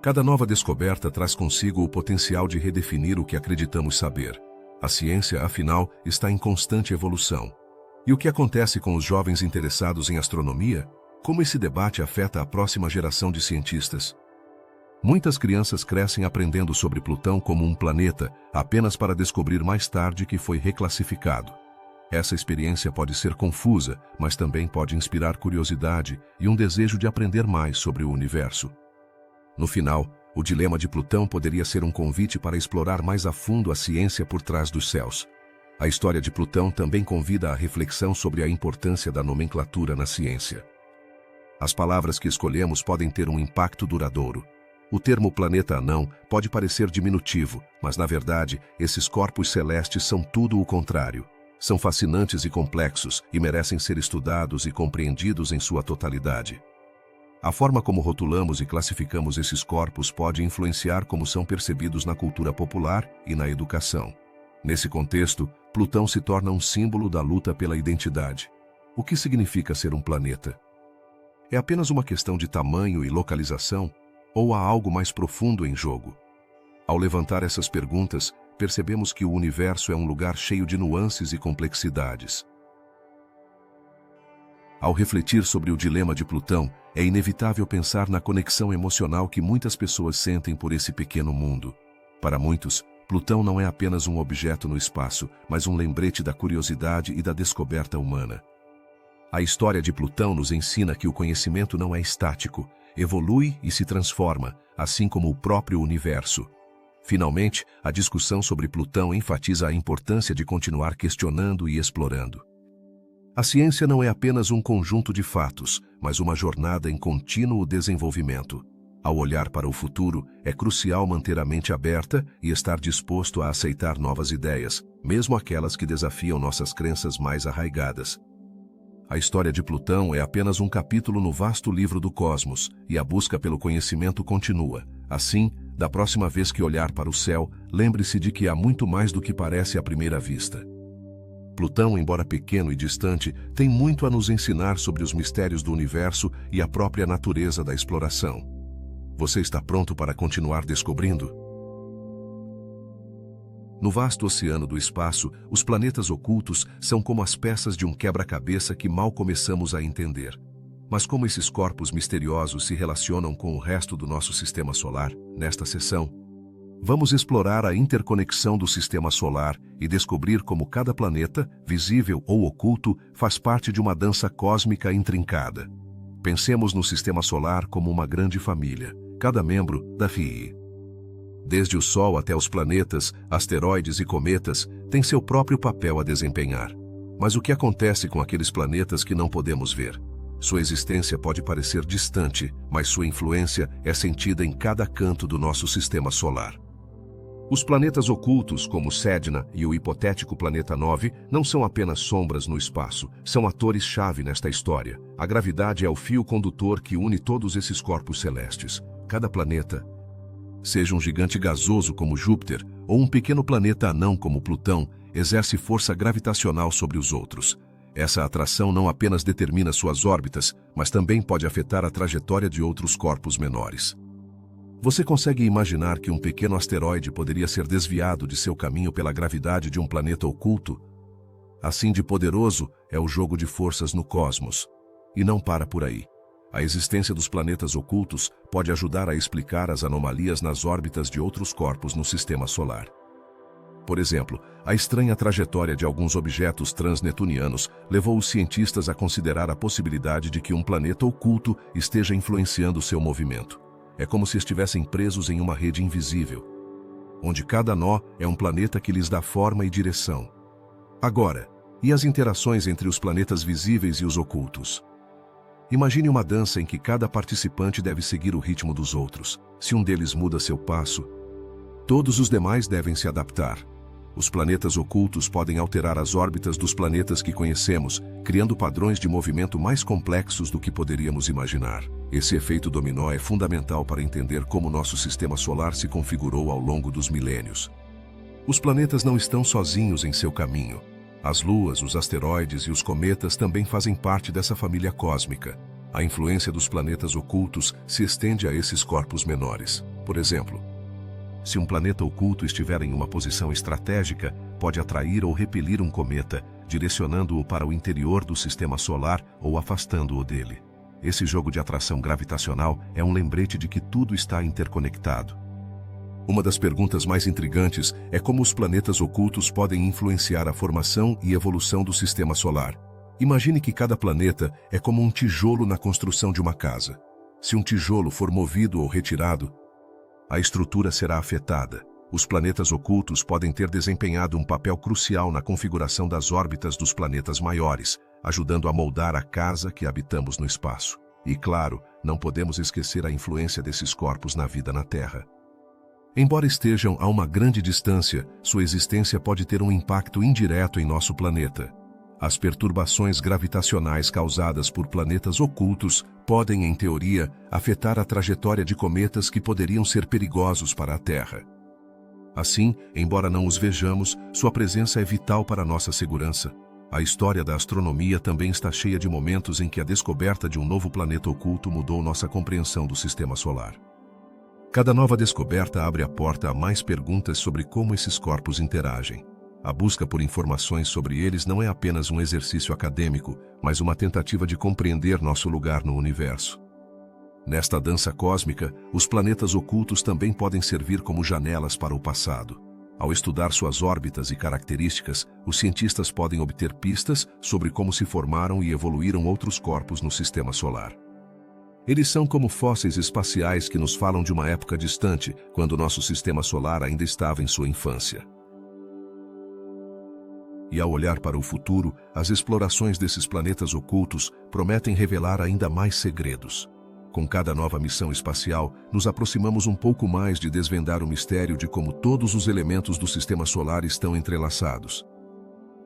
Cada nova descoberta traz consigo o potencial de redefinir o que acreditamos saber. A ciência, afinal, está em constante evolução. E o que acontece com os jovens interessados em astronomia? Como esse debate afeta a próxima geração de cientistas? Muitas crianças crescem aprendendo sobre Plutão como um planeta, apenas para descobrir mais tarde que foi reclassificado. Essa experiência pode ser confusa, mas também pode inspirar curiosidade e um desejo de aprender mais sobre o universo. No final, o dilema de Plutão poderia ser um convite para explorar mais a fundo a ciência por trás dos céus. A história de Plutão também convida à reflexão sobre a importância da nomenclatura na ciência. As palavras que escolhemos podem ter um impacto duradouro. O termo planeta anão pode parecer diminutivo, mas na verdade, esses corpos celestes são tudo o contrário. São fascinantes e complexos e merecem ser estudados e compreendidos em sua totalidade. A forma como rotulamos e classificamos esses corpos pode influenciar como são percebidos na cultura popular e na educação. Nesse contexto, Plutão se torna um símbolo da luta pela identidade. O que significa ser um planeta? É apenas uma questão de tamanho e localização, ou há algo mais profundo em jogo? Ao levantar essas perguntas, percebemos que o universo é um lugar cheio de nuances e complexidades. Ao refletir sobre o dilema de Plutão, é inevitável pensar na conexão emocional que muitas pessoas sentem por esse pequeno mundo. Para muitos, Plutão não é apenas um objeto no espaço, mas um lembrete da curiosidade e da descoberta humana. A história de Plutão nos ensina que o conhecimento não é estático, evolui e se transforma, assim como o próprio universo. Finalmente, a discussão sobre Plutão enfatiza a importância de continuar questionando e explorando. A ciência não é apenas um conjunto de fatos, mas uma jornada em contínuo desenvolvimento. Ao olhar para o futuro, é crucial manter a mente aberta e estar disposto a aceitar novas ideias, mesmo aquelas que desafiam nossas crenças mais arraigadas. A história de Plutão é apenas um capítulo no vasto livro do cosmos, e a busca pelo conhecimento continua. Assim, da próxima vez que olhar para o céu, lembre-se de que há muito mais do que parece à primeira vista. Plutão, embora pequeno e distante, tem muito a nos ensinar sobre os mistérios do universo e a própria natureza da exploração. Você está pronto para continuar descobrindo? No vasto oceano do espaço, os planetas ocultos são como as peças de um quebra-cabeça que mal começamos a entender. Mas como esses corpos misteriosos se relacionam com o resto do nosso sistema solar, nesta sessão, vamos explorar a interconexão do sistema solar e descobrir como cada planeta, visível ou oculto, faz parte de uma dança cósmica intrincada. Pensemos no sistema solar como uma grande família, cada membro da FII. Desde o Sol até os planetas, asteroides e cometas têm seu próprio papel a desempenhar. Mas o que acontece com aqueles planetas que não podemos ver? Sua existência pode parecer distante, mas sua influência é sentida em cada canto do nosso sistema solar. Os planetas ocultos, como Sedna e o hipotético Planeta 9, não são apenas sombras no espaço, são atores-chave nesta história. A gravidade é o fio condutor que une todos esses corpos celestes. Cada planeta, seja um gigante gasoso como Júpiter ou um pequeno planeta anão como Plutão, exerce força gravitacional sobre os outros. Essa atração não apenas determina suas órbitas, mas também pode afetar a trajetória de outros corpos menores. Você consegue imaginar que um pequeno asteroide poderia ser desviado de seu caminho pela gravidade de um planeta oculto? Assim de poderoso é o jogo de forças no cosmos. E não para por aí. A existência dos planetas ocultos pode ajudar a explicar as anomalias nas órbitas de outros corpos no sistema solar. Por exemplo, a estranha trajetória de alguns objetos transnetunianos levou os cientistas a considerar a possibilidade de que um planeta oculto esteja influenciando seu movimento. É como se estivessem presos em uma rede invisível, onde cada nó é um planeta que lhes dá forma e direção. Agora, e as interações entre os planetas visíveis e os ocultos? Imagine uma dança em que cada participante deve seguir o ritmo dos outros. Se um deles muda seu passo, todos os demais devem se adaptar. Os planetas ocultos podem alterar as órbitas dos planetas que conhecemos, criando padrões de movimento mais complexos do que poderíamos imaginar. Esse efeito dominó é fundamental para entender como nosso sistema solar se configurou ao longo dos milênios. Os planetas não estão sozinhos em seu caminho. As luas, os asteroides e os cometas também fazem parte dessa família cósmica. A influência dos planetas ocultos se estende a esses corpos menores. Por exemplo, se um planeta oculto estiver em uma posição estratégica, pode atrair ou repelir um cometa, direcionando-o para o interior do sistema solar ou afastando-o dele. Esse jogo de atração gravitacional é um lembrete de que tudo está interconectado. Uma das perguntas mais intrigantes é como os planetas ocultos podem influenciar a formação e evolução do sistema solar. Imagine que cada planeta é como um tijolo na construção de uma casa. Se um tijolo for movido ou retirado, a estrutura será afetada. Os planetas ocultos podem ter desempenhado um papel crucial na configuração das órbitas dos planetas maiores, ajudando a moldar a casa que habitamos no espaço. E claro, não podemos esquecer a influência desses corpos na vida na Terra. Embora estejam a uma grande distância, sua existência pode ter um impacto indireto em nosso planeta. As perturbações gravitacionais causadas por planetas ocultos podem, em teoria, afetar a trajetória de cometas que poderiam ser perigosos para a Terra. Assim, embora não os vejamos, sua presença é vital para nossa segurança. A história da astronomia também está cheia de momentos em que a descoberta de um novo planeta oculto mudou nossa compreensão do sistema solar. Cada nova descoberta abre a porta a mais perguntas sobre como esses corpos interagem. A busca por informações sobre eles não é apenas um exercício acadêmico, mas uma tentativa de compreender nosso lugar no universo. Nesta dança cósmica, os planetas ocultos também podem servir como janelas para o passado. Ao estudar suas órbitas e características, os cientistas podem obter pistas sobre como se formaram e evoluíram outros corpos no sistema solar. Eles são como fósseis espaciais que nos falam de uma época distante, quando nosso sistema solar ainda estava em sua infância. E ao olhar para o futuro, as explorações desses planetas ocultos prometem revelar ainda mais segredos. Com cada nova missão espacial, nos aproximamos um pouco mais de desvendar o mistério de como todos os elementos do sistema solar estão entrelaçados.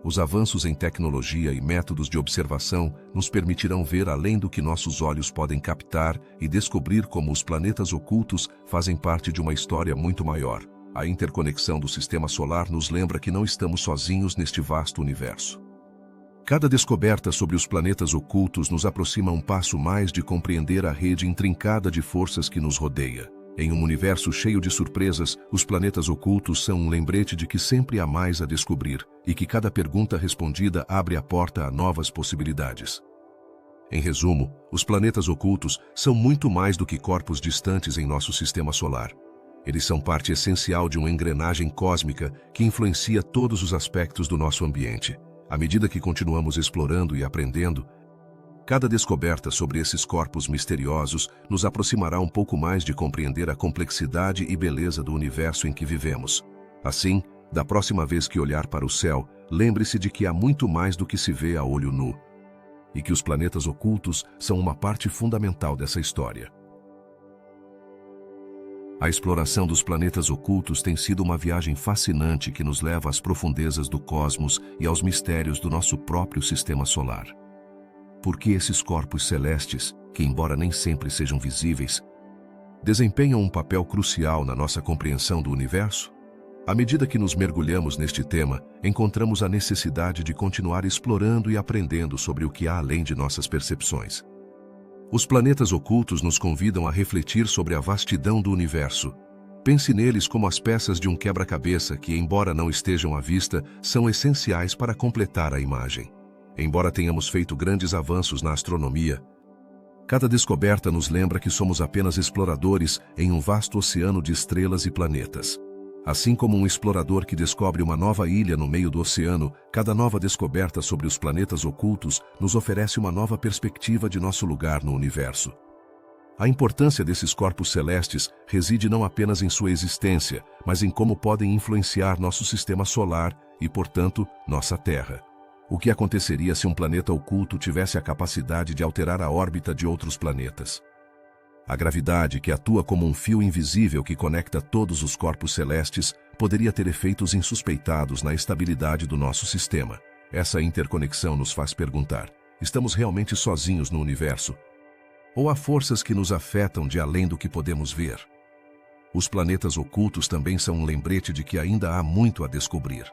Os avanços em tecnologia e métodos de observação nos permitirão ver além do que nossos olhos podem captar e descobrir como os planetas ocultos fazem parte de uma história muito maior. A interconexão do Sistema Solar nos lembra que não estamos sozinhos neste vasto universo. Cada descoberta sobre os planetas ocultos nos aproxima um passo mais de compreender a rede intrincada de forças que nos rodeia. Em um universo cheio de surpresas, os planetas ocultos são um lembrete de que sempre há mais a descobrir e que cada pergunta respondida abre a porta a novas possibilidades. Em resumo, os planetas ocultos são muito mais do que corpos distantes em nosso sistema solar. Eles são parte essencial de uma engrenagem cósmica que influencia todos os aspectos do nosso ambiente. À medida que continuamos explorando e aprendendo, cada descoberta sobre esses corpos misteriosos nos aproximará um pouco mais de compreender a complexidade e beleza do universo em que vivemos. Assim, da próxima vez que olhar para o céu, lembre-se de que há muito mais do que se vê a olho nu, e que os planetas ocultos são uma parte fundamental dessa história. A exploração dos planetas ocultos tem sido uma viagem fascinante que nos leva às profundezas do cosmos e aos mistérios do nosso próprio sistema solar. Porque esses corpos celestes, que embora nem sempre sejam visíveis, desempenham um papel crucial na nossa compreensão do universo? À medida que nos mergulhamos neste tema, encontramos a necessidade de continuar explorando e aprendendo sobre o que há além de nossas percepções. Os planetas ocultos nos convidam a refletir sobre a vastidão do universo. Pense neles como as peças de um quebra-cabeça que, embora não estejam à vista, são essenciais para completar a imagem. Embora tenhamos feito grandes avanços na astronomia, cada descoberta nos lembra que somos apenas exploradores em um vasto oceano de estrelas e planetas. Assim como um explorador que descobre uma nova ilha no meio do oceano, cada nova descoberta sobre os planetas ocultos nos oferece uma nova perspectiva de nosso lugar no universo. A importância desses corpos celestes reside não apenas em sua existência, mas em como podem influenciar nosso sistema solar e, portanto, nossa Terra. O que aconteceria se um planeta oculto tivesse a capacidade de alterar a órbita de outros planetas? A gravidade, que atua como um fio invisível que conecta todos os corpos celestes, poderia ter efeitos insuspeitados na estabilidade do nosso sistema. Essa interconexão nos faz perguntar: estamos realmente sozinhos no universo? Ou há forças que nos afetam de além do que podemos ver? Os planetas ocultos também são um lembrete de que ainda há muito a descobrir.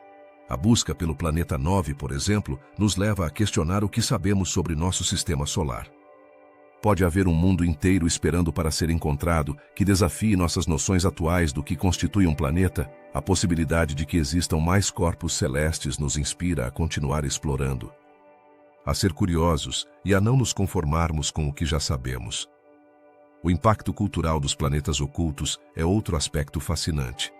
A busca pelo planeta 9, por exemplo, nos leva a questionar o que sabemos sobre nosso sistema solar. Pode haver um mundo inteiro esperando para ser encontrado que desafie nossas noções atuais do que constitui um planeta. A possibilidade de que existam mais corpos celestes nos inspira a continuar explorando, a ser curiosos e a não nos conformarmos com o que já sabemos. O impacto cultural dos planetas ocultos é outro aspecto fascinante.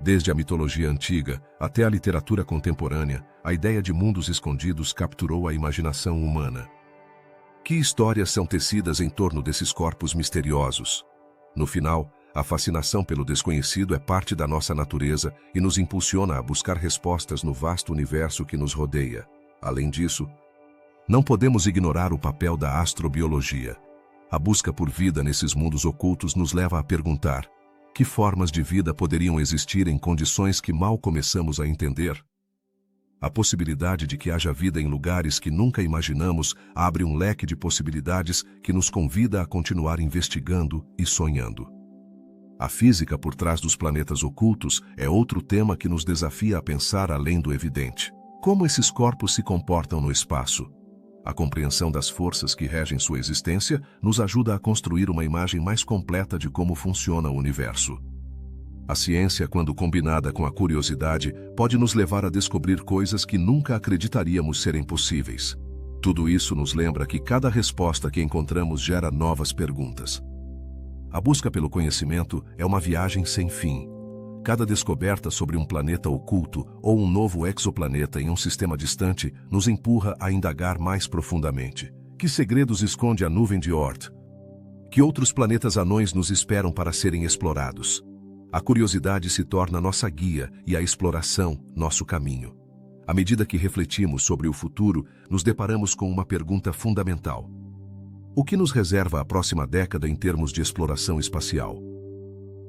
Desde a mitologia antiga até a literatura contemporânea, a ideia de mundos escondidos capturou a imaginação humana. Que histórias são tecidas em torno desses corpos misteriosos? No final, a fascinação pelo desconhecido é parte da nossa natureza e nos impulsiona a buscar respostas no vasto universo que nos rodeia. Além disso, não podemos ignorar o papel da astrobiologia. A busca por vida nesses mundos ocultos nos leva a perguntar: que formas de vida poderiam existir em condições que mal começamos a entender? A possibilidade de que haja vida em lugares que nunca imaginamos abre um leque de possibilidades que nos convida a continuar investigando e sonhando. A física por trás dos planetas ocultos é outro tema que nos desafia a pensar além do evidente. Como esses corpos se comportam no espaço? A compreensão das forças que regem sua existência nos ajuda a construir uma imagem mais completa de como funciona o universo. A ciência, quando combinada com a curiosidade, pode nos levar a descobrir coisas que nunca acreditaríamos serem possíveis. Tudo isso nos lembra que cada resposta que encontramos gera novas perguntas. A busca pelo conhecimento é uma viagem sem fim. Cada descoberta sobre um planeta oculto ou um novo exoplaneta em um sistema distante nos empurra a indagar mais profundamente. Que segredos esconde a nuvem de Oort? Que outros planetas anões nos esperam para serem explorados? A curiosidade se torna nossa guia e a exploração, nosso caminho. À medida que refletimos sobre o futuro, nos deparamos com uma pergunta fundamental: o que nos reserva a próxima década em termos de exploração espacial?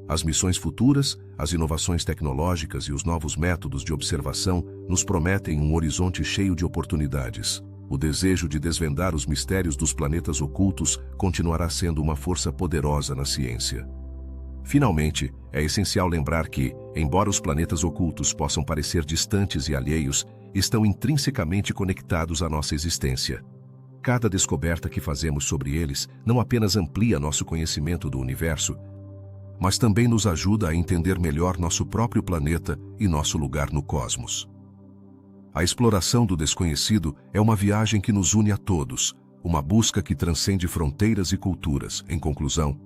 As missões futuras, as inovações tecnológicas e os novos métodos de observação nos prometem um horizonte cheio de oportunidades. O desejo de desvendar os mistérios dos planetas ocultos continuará sendo uma força poderosa na ciência. Finalmente, é essencial lembrar que, embora os planetas ocultos possam parecer distantes e alheios, estão intrinsecamente conectados à nossa existência. Cada descoberta que fazemos sobre eles não apenas amplia nosso conhecimento do universo, mas também nos ajuda a entender melhor nosso próprio planeta e nosso lugar no cosmos. A exploração do desconhecido é uma viagem que nos une a todos, uma busca que transcende fronteiras e culturas. Em conclusão,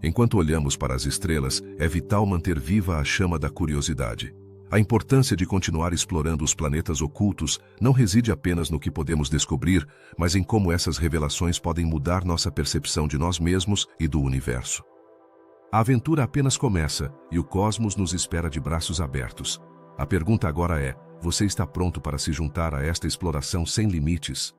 enquanto olhamos para as estrelas, é vital manter viva a chama da curiosidade. A importância de continuar explorando os planetas ocultos não reside apenas no que podemos descobrir, mas em como essas revelações podem mudar nossa percepção de nós mesmos e do universo. A aventura apenas começa e o cosmos nos espera de braços abertos. A pergunta agora é: você está pronto para se juntar a esta exploração sem limites?